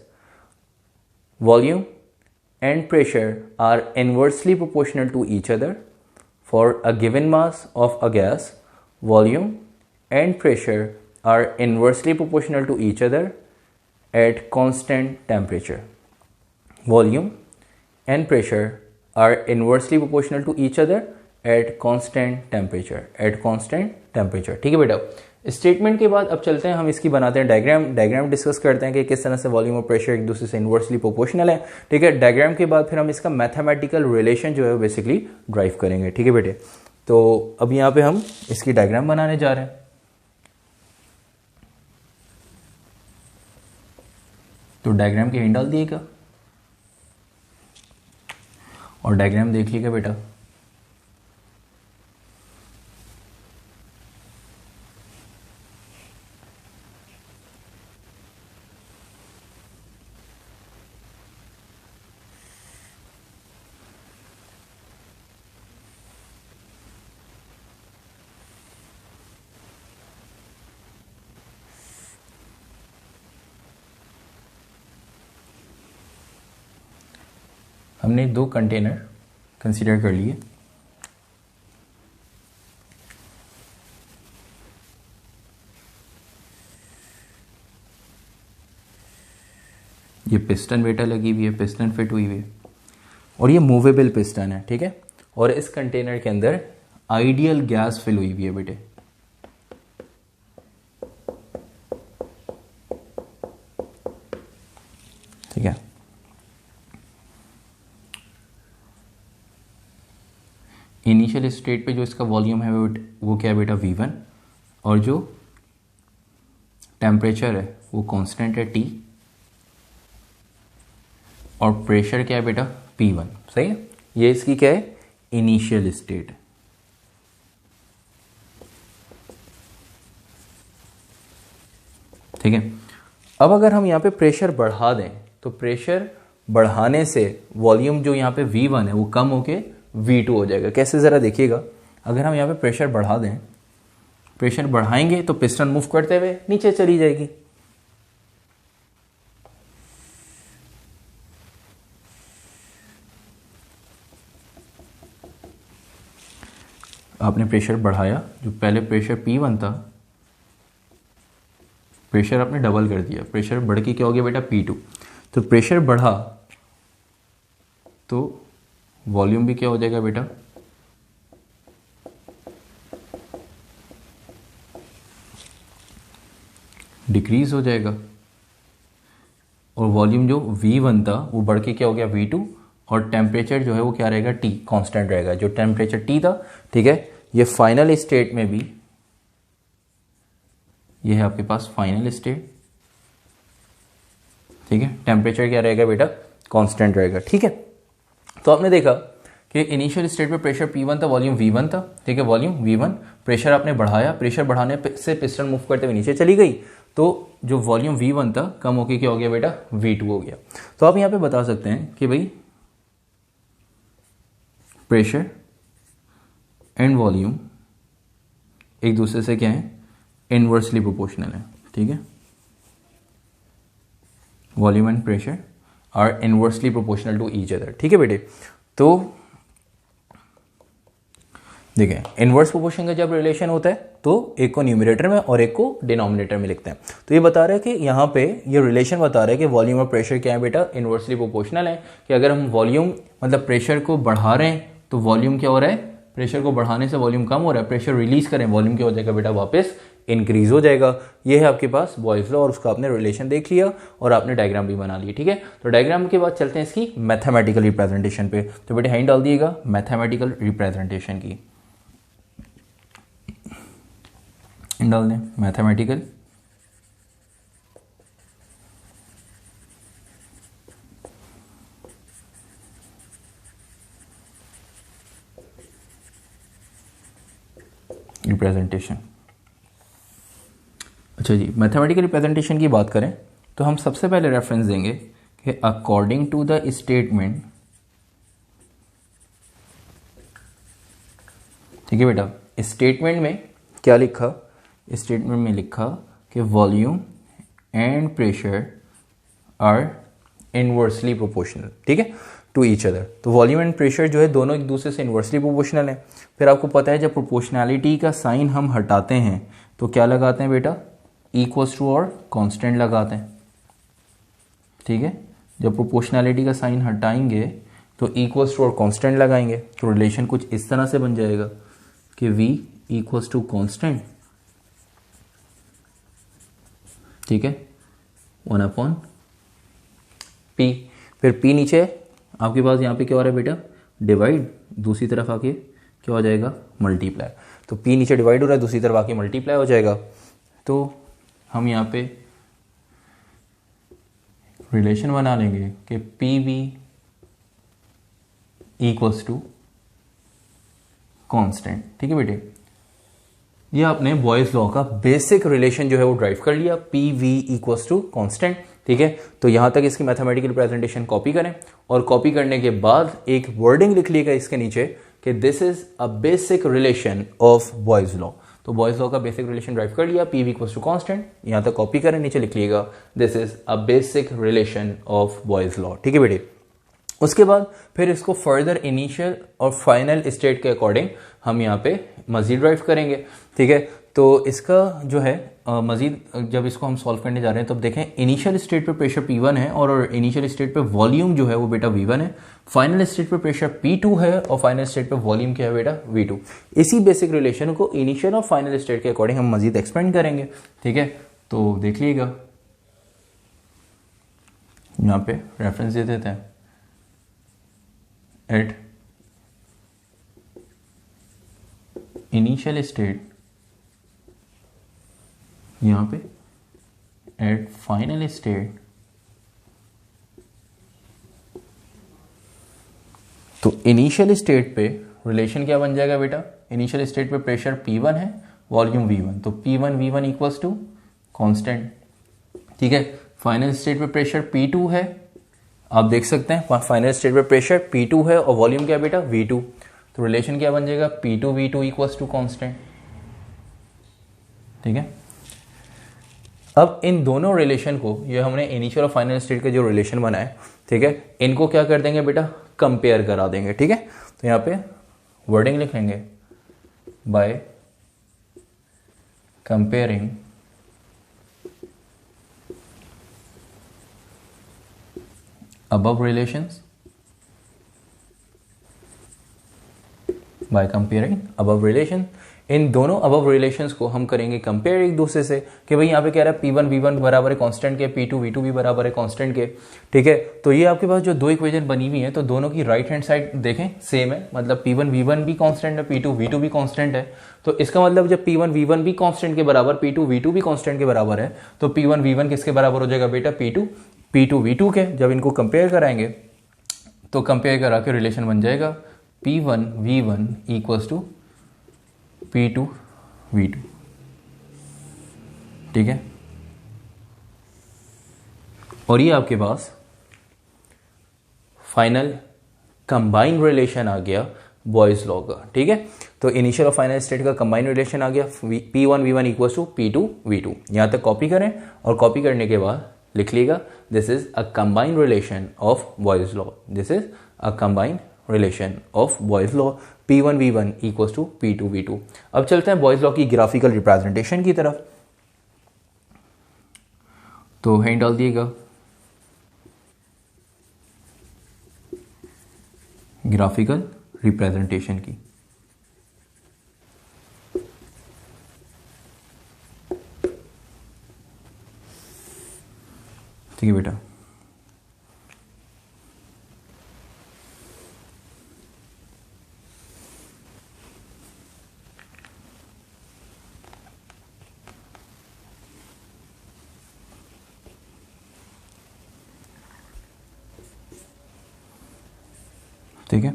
volume and pressure are inversely proportional to each other. For a given mass of a gas, volume and pressure are inversely proportional to each other at constant temperature. Volume and pressure are inversely proportional to each other at constant temperature. At constant temperature. ठीक है बेटा। स्टेटमेंट के बाद अब चलते हैं हम इसकी बनाते हैं डायग्राम डिस्कस करते हैं कि किस तरह से वॉल्यूम और प्रेशर एक दूसरे से इनवर्सली प्रोपोर्शनल है, ठीक है। डायग्राम के बाद फिर हम इसका मैथमेटिकल रिलेशन जो है बेसिकली ड्राइव करेंगे, ठीक है बेटे। तो अब यहाँ पे हम इसकी डायग्राम बनाने जा रहे हैं। तो डायग्राम की हिंट डाल दिएगा और डायग्राम देखिएगा बेटा। हमने दो कंटेनर कंसीडर कर लिए। ये पिस्टन बेटा लगी हुई है, पिस्टन फिट हुई हुई है और ये मूवेबल पिस्टन है, ठीक है। और इस कंटेनर के अंदर आइडियल गैस फिल हुई हुई है बेटे, ठीक है। इनिशियल स्टेट पे जो इसका वॉल्यूम है वो क्या है बेटा, V1, और जो टेम्परेचर है वो कांस्टेंट है T, और प्रेशर क्या है बेटा, P1, सही है। ये इसकी क्या है, इनिशियल स्टेट। ठीक है। अब अगर हम यहाँ पे प्रेशर बढ़ा दें तो प्रेशर बढ़ाने से वॉल्यूम जो यहाँ पे V1 है वो कम होके V2 हो जाएगा। कैसे ज़रा देखिएगा। अगर हम यहाँ पे प्रेशर बढ़ा दें, प्रेशर बढ़ाएंगे तो पिस्टन मूव करते हुए नीचे चली जाएगी। आपने प्रेशर बढ़ाया, जो पहले प्रेशर P1 था, प्रेशर आपने डबल कर दिया, प्रेशर बढ़ के क्या हो गया बेटा, P2। तो प्रेशर बढ़ा तो वॉल्यूम भी क्या हो जाएगा बेटा, डिक्रीज हो जाएगा। और वॉल्यूम जो V1 था वो बढ़ के क्या हो गया, V2, और टेम्परेचर जो है वो क्या रहेगा, T, कांस्टेंट रहेगा। जो टेम्परेचर T था, ठीक है, ये फाइनल स्टेट में भी, ये है आपके पास फाइनल स्टेट, ठीक है। टेम्परेचर क्या रहेगा बेटा, कांस्टेंट रहेगा, ठीक है। तो आपने देखा कि इनिशियल स्टेट में प्रेशर P1 था, वॉल्यूम V1 था, ठीक है, वॉल्यूम V1, प्रेशर आपने बढ़ाया, प्रेशर बढ़ाने से पिस्टन मूव करते हुए नीचे चली गई, तो जो वॉल्यूम V1 था कम होके क्या हो गया बेटा, V2 हो गया। तो आप यहाँ पे बता सकते हैं कि भाई प्रेशर एंड वॉल्यूम एक दूसरे से क्या है, इनवर्सली प्रोपोर्शनल है, ठीक है। Volume and pressure are inversely proportional to each other, ठीक है बेटे। तो देखिए, इनवर्स प्रोपोर्शन का जब रिलेशन होता है तो एक को न्यूमरेटर में और एक को डिनोमिनेटर में लिखते हैं। तो ये बता रहा है कि यहाँ पे ये रिलेशन बता रहा है कि वॉल्यूम और प्रेशर क्या है बेटा, इनवर्सली प्रोपोर्शनल है। कि अगर हम वॉल्यूम मतलब प्रेशर को बढ़ा रहे हैं तो वॉल्यूम क्या हो रहा है, प्रेशर को बढ़ाने से वॉल्यूम कम हो रहा है, प्रेशर रिलीज करें वॉल्यूम क्या हो जाएगा बेटा, वापस इंक्रीज हो जाएगा। ये है आपके पास बॉयज लॉ और उसका आपने रिलेशन देख लिया और आपने डायग्राम भी बना लिया। ठीक है, तो डायग्राम के बाद चलते हैं इसकी मैथमेटिकल रिप्रेजेंटेशन पे। तो बेटे हैंड डाल दिएगा मैथमेटिकल रिप्रेजेंटेशन की, डाल दें मैथमेटिकल रिप्रेजेंटेशन। अच्छा जी, मैथमेटिकल रिप्रेजेंटेशन की बात करें तो हम सबसे पहले रेफरेंस देंगे कि अकॉर्डिंग टू द स्टेटमेंट, ठीक है बेटा, स्टेटमेंट में क्या लिखा, स्टेटमेंट में लिखा कि volume and pressure are inversely proportional, ठीक है, टू ईच अदर। तो वॉल्यूम एंड प्रेशर जो है दोनों एक दूसरे से इनवर्सली प्रोपोर्शनल है। फिर आपको पता है जब प्रोपोर्शनैलिटी का साइन हम हटाते हैं तो क्या लगाते हैं बेटा, इक्वल्स टू और कांस्टेंट लगाते हैं। ठीक है, जब प्रोपोर्शनैलिटी का साइन हटाएंगे तो इक्वल्स टू और कांस्टेंट लगाएंगे। तो रिलेशन कुछ इस तरह से बन जाएगा कि v इक्वल्स टू कांस्टेंट, ठीक है, 1/p। फिर p नीचे आपके पास यहाँ पे क्या हो रहा है बेटा, डिवाइड, दूसरी तरफ आके क्या हो जाएगा, मल्टीप्लाई। तो p नीचे डिवाइड हो रहा है, दूसरी तरफ आके मल्टीप्लाई हो जाएगा। तो हम यहाँ पे रिलेशन बना लेंगे कि P V equals to constant. ठीक है बेटे, ये आपने बॉयज लॉ का बेसिक रिलेशन जो है वो ड्राइव कर लिया, P V equals to constant. ठीक है, तो यहां तक इसकी मैथमेटिकल रिप्रेजेंटेशन कॉपी करें और कॉपी करने के बाद एक वर्डिंग लिख लिएगा इसके नीचे कि this is a basic relation of Boyle's law. तो बॉयज लॉ का बेसिक रिलेशन ड्राइव कर लिया, P V equals to constant, यहां तक कॉपी करें, नीचे लिख लिएगा this is a basic relation of Boyle's law. ठीक है बेटे, उसके बाद फिर इसको फर्दर इनिशियल और फाइनल स्टेट के अकॉर्डिंग हम यहाँ पे मजीद ड्राइव करेंगे। ठीक है, तो इसका जो है मजीद जब इसको हम सॉल्व करने जा रहे हैं तो देखें इनिशियल स्टेट पे प्रेशर P1 है और इनिशियल स्टेट पे वॉल्यूम जो है वो बेटा V1 है, फाइनल स्टेट पे प्रेशर P2 है और फाइनल स्टेट पे वॉल्यूम क्या है बेटा V2। इसी बेसिक रिलेशन को इनिशियल और फाइनल स्टेट के अकॉर्डिंग हम मजीद एक्सपेंड करेंगे। ठीक है, तो देख लीजिएगा, यहाँ पे रेफरेंस दे देते हैं at initial state, यहाँ पे at final state, तो इनिशियल स्टेट पे रिलेशन क्या बन जाएगा बेटा, इनिशियल स्टेट पे प्रेशर P1 है, वॉल्यूम V1, तो P1 V1 equals to constant. ठीक है, फाइनल स्टेट पे प्रेशर P2 है, आप देख सकते हैं फाइनल स्टेट पे प्रेशर P2 है और वॉल्यूम क्या बेटा V2, तो रिलेशन क्या बन जाएगा P2 V2 equals to constant. ठीक है, अब इन दोनों रिलेशन को, ये हमने इनिशियल और फाइनल स्टेट का जो रिलेशन बनाए, ठीक है, इनको क्या कर देंगे बेटा, कंपेयर करा देंगे। ठीक है, तो यहाँ पे वर्डिंग लिख लेंगे by comparing above relations, by comparing above relation। इन दोनों above relations को हम करेंगे कंपेयर एक दूसरे से कि भाई यहाँ पे कह रहा है P1 V1 बराबर है कांस्टेंट के, P2 V2 भी बराबर है कांस्टेंट के। ठीक है, तो ये आपके पास जो दो इक्वेशन बनी हुई है तो दोनों की राइट हैंड साइड देखें सेम है, मतलब P1 V1 भी कांस्टेंट है, P2 V2 भी कांस्टेंट है। तो इसका मतलब जब P1 V1 भी कांस्टेंट के बराबर, P2 V2 भी कांस्टेंट के बराबर है, तो P1 V1 किसके बराबर हो जाएगा बेटा, P2 V2 के। जब इनको कंपेयर कराएंगे तो कंपेयर करा के रिलेशन बन जाएगा P1 V1 equals to P2 V2। ठीक है, और ये आपके पास फाइनल कंबाइंड रिलेशन आ गया बॉयज लॉ का। ठीक है, तो इनिशियल और फाइनल स्टेट का कंबाइंड रिलेशन आ गया P1 V1 equals to P2 V2। यहां तक कॉपी करें और कॉपी करने के बाद लिख लीजिएगा this is a combined relation of Boyle's law, this is a combined relation of Boyle's law P1 V1 equals to P2 V2। अब चलते हैं बॉयज लॉ की ग्राफिकल रिप्रेजेंटेशन की तरफ। तो हैंड डाल दिएगा ग्राफिकल रिप्रेजेंटेशन की। ठीक है बेटा। ठीक है,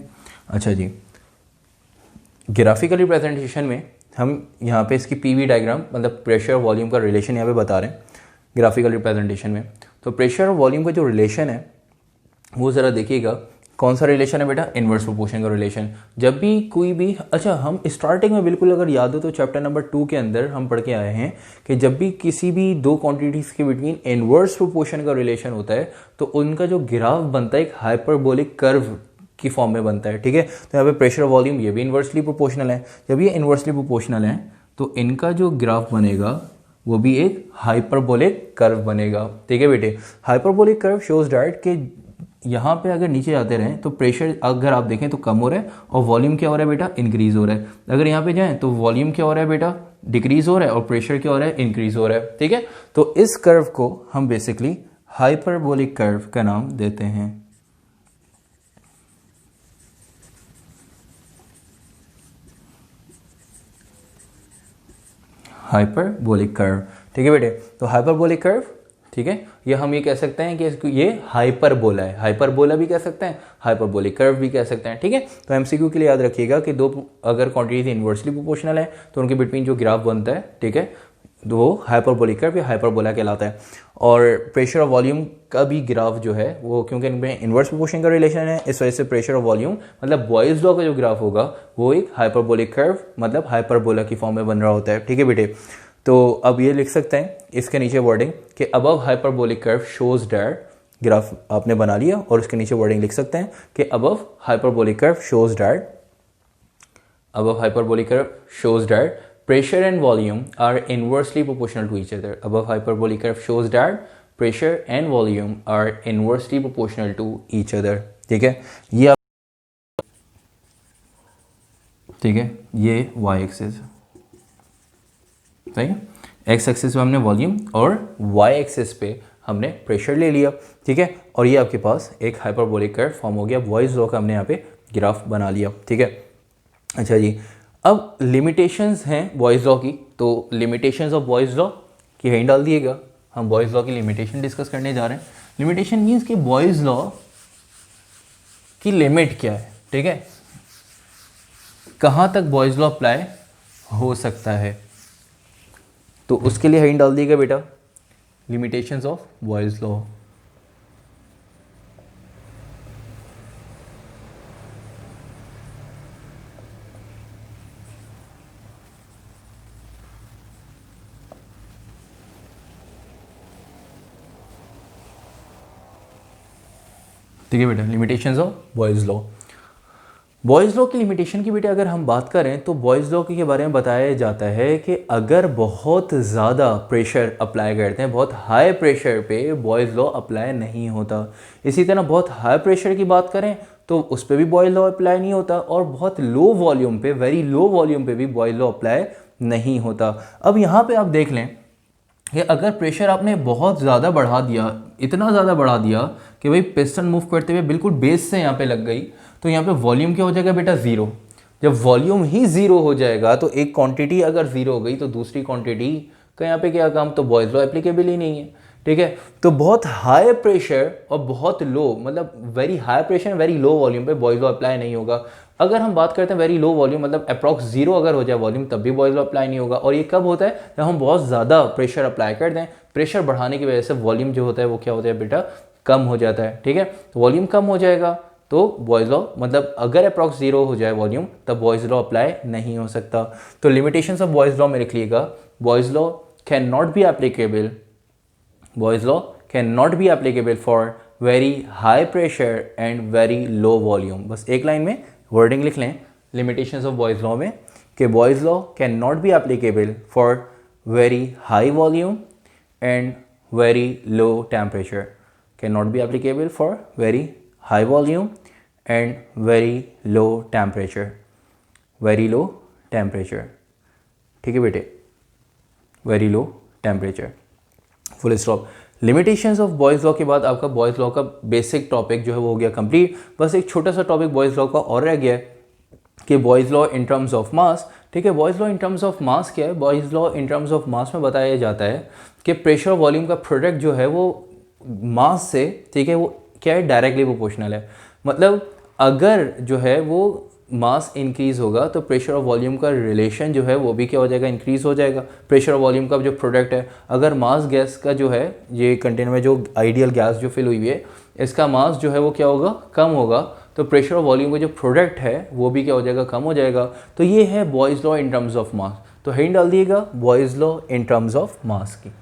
अच्छा जी, ग्राफिकल रिप्रेजेंटेशन में हम यहाँ पे इसकी पीवी डायग्राम मतलब प्रेशर और वॉल्यूम का रिलेशन यहाँ पे बता रहे हैं ग्राफिकल रिप्रेजेंटेशन में। तो प्रेशर और वॉल्यूम का जो रिलेशन है वो ज़रा देखिएगा, कौन सा रिलेशन है बेटा, इनवर्स प्रोपोर्शन का रिलेशन। जब भी कोई भी, अच्छा हम स्टार्टिंग में बिल्कुल अगर याद हो तो चैप्टर नंबर 2 के अंदर हम पढ़ के आए हैं कि जब भी किसी भी दो क्वांटिटीज़ के बिटवीन इनवर्स प्रोपोर्शन का रिलेशन होता है तो उनका जो ग्राफ बनता है एक हाइपरबोलिक कर्व की फॉर्म में बनता है। ठीक है, तो यहाँ पे प्रेशर वॉल्यूम ये भी इन्वर्सली प्रोपोर्शनल है। जब ये इन्वर्सली प्रोपोर्शनल है तो इनका जो ग्राफ बनेगा वो भी एक हाइपरबोलिक कर्व बनेगा। ठीक है बेटे, हाइपरबोलिक कर्व शोज दैट कि यहाँ पे अगर नीचे जाते रहें तो प्रेशर अगर आप देखें तो कम हो रहा है और वॉल्यूम क्या हो रहा है बेटा, इंक्रीज हो रहा है। अगर यहाँ पे जाएं तो वॉल्यूम क्या हो रहा है बेटा, डिक्रीज हो रहा है, और प्रेशर क्या हो रहा है, इंक्रीज हो रहा है। ठीक है, तो इस कर्व को हम बेसिकली हाइपरबोलिक कर्व का नाम देते हैं। Hyperbolic curve. ठीक है बेटे, तो हाइपरबोलिक कर्व, ठीक है, ये हम ये कह सकते हैं कि ये हाइपरबोला है, हाइपरबोला भी कह सकते हैं, हाइपरबोलिक कर्व भी कह सकते हैं। ठीक है, तो एमसीक्यू के लिए याद रखिएगा कि दो अगर क्वांटिटीज इनवर्सली प्रोपोर्शनल है तो उनके बिटवीन जो ग्राफ बनता है, ठीक है, वो हाइपरबोलिक कर्व या हाइपरबोला कहलाता है। और प्रेशर और वॉल्यूम का भी ग्राफ जो है वो, क्योंकि इनमें इनवर्स प्रोपोर्शन का रिलेशन है, इस वजह से प्रेशर और वॉल्यूम मतलब बॉयज लॉ का जो ग्राफ होगा वो एक हाइपरबोलिक कर्व मतलब हाइपरबोला की फॉर्म में बन रहा होता है। ठीक है बेटे, तो अब ये लिख सकते हैं इसके नीचे वर्डिंग कि above hyperbolic curve shows that, graph आपने बना लिया और उसके नीचे वर्डिंग लिख सकते हैं कि above hyperbolic curve shows that, above hyperbolic curve shows that pressure and volume are inversely proportional to each other. Above hyperbolic curve shows that pressure and volume are inversely proportional to each other. ठीक है, ये ठीक है, ये y एक्सिस, सही है, x एक्सिस पे हमने वॉल्यूम और y एक्सिस पे हमने प्रेशर ले लिया। ठीक है, और ये आपके पास एक हाइपरबोलिक कर्व फॉर्म हो गया, बॉयज लॉ का हमने यहाँ पे ग्राफ बना लिया। ठीक है, अच्छा जी, अब लिमिटेशंस हैं बॉयज़ लॉ की, तो लिमिटेशंस ऑफ बॉयज़ लॉ की हेडिंग डाल दिएगा। हम बॉयज़ लॉ की लिमिटेशन डिस्कस करने जा रहे हैं। लिमिटेशन मीन्स कि बॉयज़ लॉ की लिमिट क्या है। ठीक है, कहाँ तक बॉयज़ लॉ अप्लाई हो सकता है, तो उसके लिए हेडिंग डाल दिएगा बेटा, लिमिटेशंस ऑफ बॉयज़ लॉ। ठीक है बेटा, limitations of boys law. Boys law की लिमिटेशन की बेटा अगर हम बात करें तो बॉयज़ लॉ के बारे में बताया जाता है कि अगर बहुत ज़्यादा प्रेशर अप्लाई करते हैं, बहुत हाई प्रेशर पे बॉयज़ लॉ अप्लाई नहीं होता। इसी तरह बहुत हाई प्रेशर की बात करें तो उस पर भी बॉयज़ लॉ अप्लाई नहीं होता, और बहुत लो वॉल्यूम पे, वेरी लो वॉल्यूम पे भी बॉयज़ लॉ अप्लाई नहीं होता। अब यहाँ पे आप देख लें कि अगर प्रेशर आपने बहुत ज़्यादा बढ़ा दिया, इतना ज़्यादा बढ़ा दिया कि भाई पिस्टन मूव करते हुए बिल्कुल बेस से यहाँ पे लग गई, तो यहाँ पे वॉल्यूम क्या हो जाएगा बेटा, ज़ीरो। जब वॉल्यूम ही ज़ीरो हो जाएगा तो एक क्वांटिटी अगर ज़ीरो हो गई तो दूसरी क्वांटिटी का यहाँ पे क्या काम, तो बॉयज़ लॉ एप्लीकेबल ही नहीं है। ठीक है, तो बहुत हाई प्रेशर और बहुत लो, मतलब very high pressure very low volume पे बॉयज़ लॉ अप्लाई नहीं होगा। अगर हम बात करते हैं वेरी लो वॉल्यूम मतलब अप्रॉक्स जीरो अगर हो जाए वॉल्यूम, तब भी बॉयज़ लॉ अप्लाई नहीं होगा। और ये कब होता है, जब हम बहुत ज़्यादा प्रेशर अप्लाई कर दें, प्रेशर बढ़ाने की वजह से वॉल्यूम जो होता है वो क्या होता है बेटा, कम हो जाता है। ठीक है, तो वॉल्यूम कम हो जाएगा तो बॉयज़ लॉ मतलब अगर अप्रॉक्स जीरो हो जाए वॉल्यूम तब बॉयज़ लॉ अप्लाई नहीं हो सकता। तो लिमिटेशंस ऑफ बॉयज़ लॉ में लिख लिएगा, Boyle's law can not be applicable, Boyle's law can not be applicable for very high pressure and very low volume. बस एक लाइन में वर्डिंग लिख लें लिमिटेशंस ऑफ बॉयज़ लॉ में कि boys law can not be applicable for very high volume and very low temperature, can not be applicable for very high volume and very low temperature, very low temperature. ठीक है बेटे, very low temperature, full stop. Limitations of boys law के बाद आपका बॉयज़ लॉ का बेसिक टॉपिक जो है वो हो गया कंप्लीट। बस एक छोटा सा टॉपिक बॉयज़ लॉ का और रह गया है कि boys law in terms of मास। ठीक है, Boyle's law in terms of मास क्या है? Boyle's law in terms of मास में बताया जाता है कि प्रेशर वॉल्यूम का प्रोडक्ट जो है वो मास से, ठीक है, वो क्या है, डायरेक्टली प्रोपोर्शनल है। मतलब अगर जो है वो मास इंक्रीज होगा तो प्रेशर और वॉल्यूम का रिलेशन जो है वो भी क्या हो जाएगा, इंक्रीज हो जाएगा। प्रेशर और वॉल्यूम का जो प्रोडक्ट है, अगर मास गैस का जो है, ये कंटेनर में जो आइडियल गैस जो फिल हुई है, इसका मास जो है वो क्या होगा, कम होगा, तो प्रेशर और वॉल्यूम का जो प्रोडक्ट है वो भी क्या हो जाएगा, कम हो जाएगा। तो ये है Boyle's law in terms of mass. तो हेडिंग डाल दिएगा Boyle's law in terms of mass की।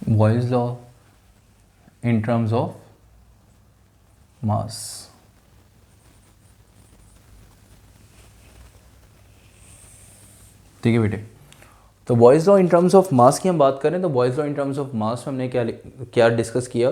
Boyle's law in terms of mass। ठीक है बेटे, तो boys law in terms of mass की हम बात करें तो boys law in terms of मास में हमने क्या क्या डिस्कस किया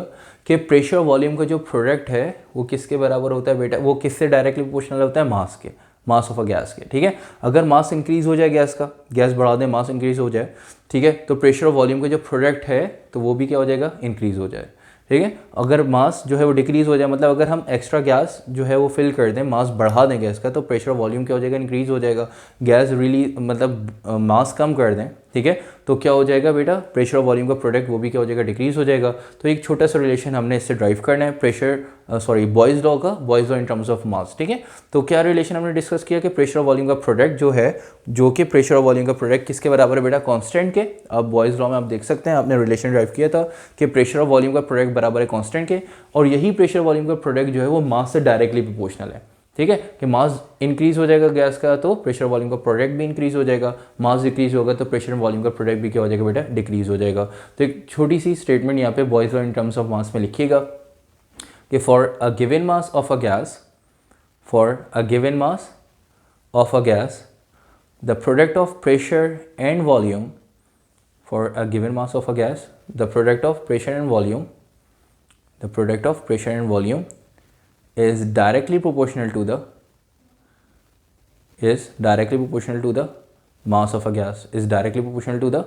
कि प्रेशर वॉल्यूम का जो प्रोडक्ट है वो किसके बराबर होता है बेटा, वो किससे डायरेक्टली प्रोपोर्शनल होता है, मास के, मास ऑफ अ गैस के। ठीक है, अगर मास इंक्रीज हो जाए गैस का, गैस बढ़ा दें, मास इंक्रीज हो जाए, ठीक है, तो प्रेशर और वॉल्यूम का जो प्रोडक्ट है तो वो भी क्या हो जाएगा, इंक्रीज हो जाए। ठीक है, अगर मास जो है वो डिक्रीज हो जाए, मतलब अगर हम एक्स्ट्रा गैस जो है वो फिल कर दें, मास बढ़ा दें गैस का, तो प्रेशर और वॉल्यूम क्या हो जाएगा, इंक्रीज हो जाएगा। गैस रिली मतलब मास कम कर दें, ठीक है, तो क्या हो जाएगा बेटा, प्रेशर और वॉल्यूम का प्रोडक्ट वो भी क्या हो जाएगा, डिक्रीज हो जाएगा। तो एक छोटा सा रिलेशन हमने इससे ड्राइव करना है प्रेशर बॉयज़ लॉ का, boys law in terms of मास। ठीक है, तो क्या रिलेशन हमने डिस्कस किया कि प्रेशर और वॉल्यूम का प्रोडक्ट जो है, जो कि प्रेशर और वॉल्यूम का प्रोडक्ट किसके बराबर है बेटा, कांस्टेंट के। अब बॉयज़ लॉ में आप देख सकते हैं, आपने रिलेशन ड्राइव किया था कि प्रेशर और वॉल्यूम का प्रोडक्ट बराबर है कांस्टेंट के, और यही प्रेशर वॉल्यूम का प्रोडक्ट जो है वो मास से डायरेक्टली प्रोपोर्शनल है। ठीक है, कि मास इंक्रीज हो जाएगा गैस का तो प्रेशर वॉल्यूम का प्रोडक्ट भी इंक्रीज हो जाएगा, मास डिक्रीज होगा तो प्रेशर वॉल्यूम का प्रोडक्ट भी क्या हो जाएगा बेटा, डिक्रीज हो जाएगा। तो एक छोटी सी स्टेटमेंट यहाँ पे boys law in terms of मास में लिखिएगा कि for a given mass of a gas, for a given mass of a gas, the product of pressure and volume, for a given mass of a gas, the product of pressure and volume, the product of pressure and volume is directly proportional to the mass of a gas, is directly proportional to the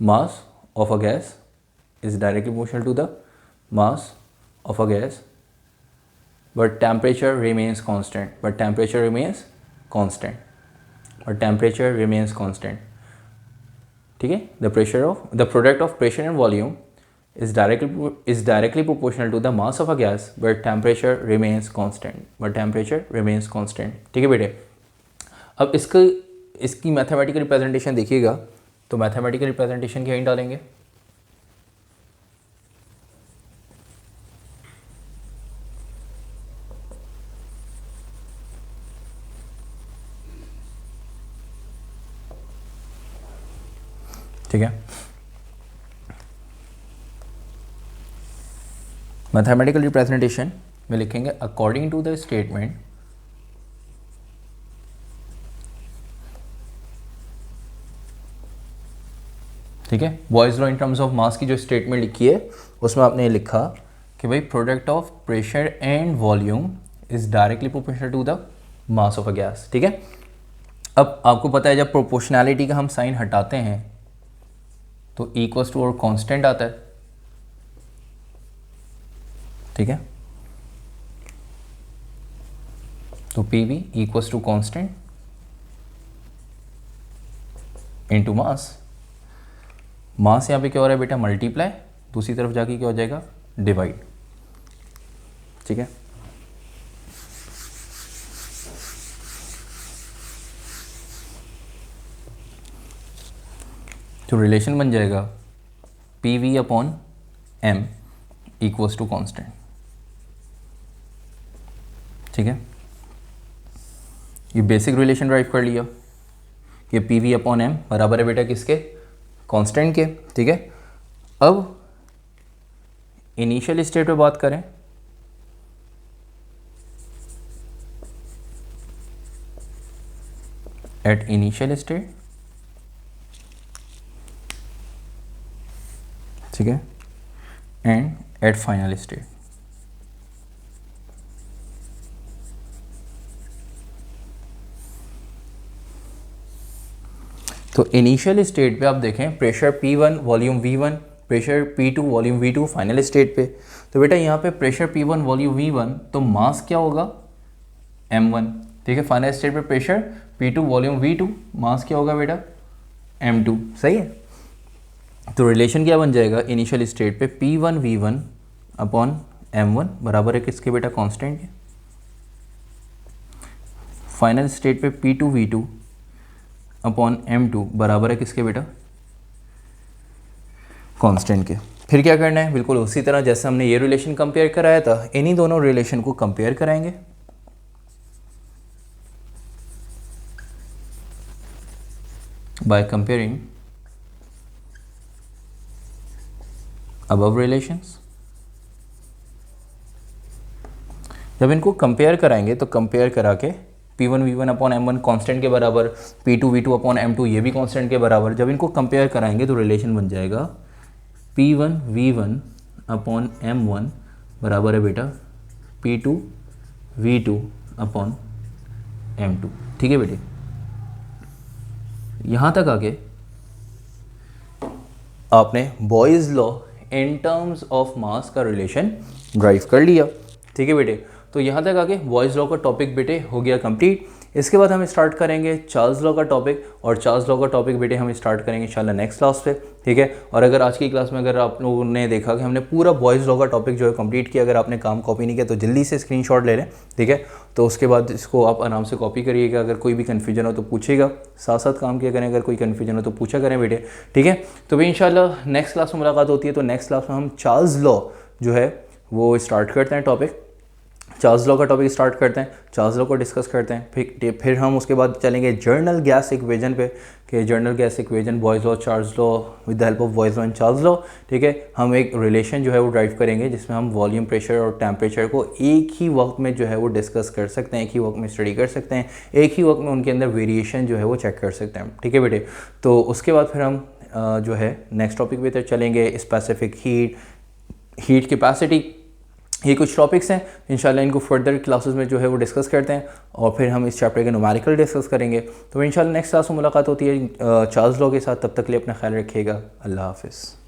mass of a gas, is directly proportional to the mass of a gas, but temperature remains constant, but temperature remains constant, but temperature remains constant। ठीक है, the product of pressure and volume is directly proportional to the mass of a gas, but temperature remains constant, but temperature remains constant। ठीक है बेटे, अब इसकी मैथमेटिकल रिप्रेजेंटेशन देखिएगा, तो मैथमेटिकल रिप्रेजेंटेशन क्या डालेंगे, ठीक है, मैथमेटिकल रिप्रेजेंटेशन में लिखेंगे अकॉर्डिंग टू द स्टेटमेंट, ठीक है, Boyle's law in terms of mass की जो स्टेटमेंट लिखी है उसमें आपने लिखा कि भाई product of pressure and volume is directly proportional to the mass of a gas. ठीक है, अब आपको पता है जब प्रोपोर्शनैलिटी का हम साइन हटाते हैं तो इक्वल्स टू और कांस्टेंट आता है। ठीक है, तो P V equals to constant into mass. Mass यहाँ पे क्या हो रहा है बेटा, मल्टीप्लाई, दूसरी तरफ जाके क्या हो जाएगा, डिवाइड। ठीक है, तो रिलेशन बन जाएगा P V upon M equals to constant. ठीक है, ये बेसिक रिलेशन ड्राइव कर लिया कि पी वी अपॉन एम बराबर है बेटा किसके, कांस्टेंट के। ठीक है, अब इनिशियल स्टेट पे बात करें, एट इनिशियल स्टेट, ठीक है, एंड एट फाइनल स्टेट। तो इनिशियल स्टेट पे आप देखें pressure P1 volume V1, pressure P2 volume V2 final state पे। तो बेटा यहाँ पे प्रेशर P1 वॉल्यूम V1 तो मास क्या होगा M1, ठीक है। फाइनल स्टेट पे प्रेशर P2 वॉल्यूम V2, मास क्या होगा बेटा M2, सही है। तो रिलेशन क्या बन जाएगा इनिशियल स्टेट पे P1 V1 अपॉन M1 बराबर है किसके बेटा कांस्टेंट के। फाइनल स्टेट पे P2 V2 अपॉन M2 बराबर है किसके बेटा कांस्टेंट के। फिर क्या करना है, बिल्कुल उसी तरह जैसे हमने ये रिलेशन कंपेयर कराया था, इन्हीं दोनों रिलेशन को कंपेयर कराएंगे। By comparing above relations. जब इनको कंपेयर कराएंगे तो कंपेयर करा के P1 V1 upon M1 constant के बराबर, P2 V2 अपॉन M2 ये भी कांस्टेंट के बराबर। जब इनको कंपेयर कराएंगे तो रिलेशन बन जाएगा P1 V1 अपॉन M1 बराबर है बेटा P2 V2 अपॉन M2, ठीक है बेटे। यहाँ तक आके आपने boys law in terms of मास का रिलेशन ड्राइव कर लिया, ठीक है बेटे। तो यहाँ तक आके बॉयज़ लॉ का टॉपिक बेटे हो गया कंप्लीट। इसके बाद हम स्टार्ट करेंगे चार्ल्स लॉ का टॉपिक, और चार्ल्स लॉ का टॉपिक बेटे हम स्टार्ट करेंगे इंशाल्लाह नेक्स्ट क्लास पे, ठीक है। और अगर आज की क्लास में अगर आप लोगों ने देखा कि हमने पूरा बॉयज़ लॉ का टॉपिक जो है कंप्लीट किया, अगर आपने काम कॉपी नहीं किया तो जल्दी से स्क्रीनशॉट ले लें, ठीक है। तो उसके बाद इसको आप आराम से कॉपी करिएगा। अगर कोई भी कन्फ्यूजन हो तो पूछेगा, साथ साथ काम किया करें। अगर कोई कन्फ्यूजन हो तो पूछा करें बेटे, ठीक है। तो भाई इंशाल्लाह नेक्स्ट क्लास में मुलाकात होती है। तो नेक्स्ट क्लास में हम चार्ल्स लॉ जो है वो स्टार्ट करते हैं टॉपिक, चार्ल्स लॉ का टॉपिक स्टार्ट करते हैं, चार्ल्स लॉ को डिस्कस करते हैं। फिर हम उसके बाद चलेंगे जर्नल गैस इक्वेशन पे, कि journal gas equation boys law Charles law with the help of boys law and Charles law, ठीक है। हम एक रिलेशन जो है वो ड्राइव करेंगे जिसमें हम वॉल्यूम प्रेशर और टेम्परेचर को एक ही वक्त में जो है वो डिस्कस कर सकते हैं, एक ही वक्त में स्टडी कर सकते हैं, एक ही वक्त में उनके अंदर वेरिएशन जो है वो चेक कर सकते हैं, ठीक है बेटे। तो उसके बाद फिर हम जो है नेक्स्ट टॉपिक पे चलेंगे, स्पेसिफिक हीट कैपेसिटी। ये कुछ टॉपिक्स हैं, इंशाल्लाह इनको फर्दर क्लासेस में जो है वो डिस्कस करते हैं, और फिर हम इस चैप्टर के न्यूमेरिकल डिस्कस करेंगे। तो इंशाल्लाह नेक्स्ट क्लास में मुलाकात होती है चार्ल्स लॉ के साथ। तब तक के लिए अपना ख्याल रखिएगा। अल्लाह हाफिज़।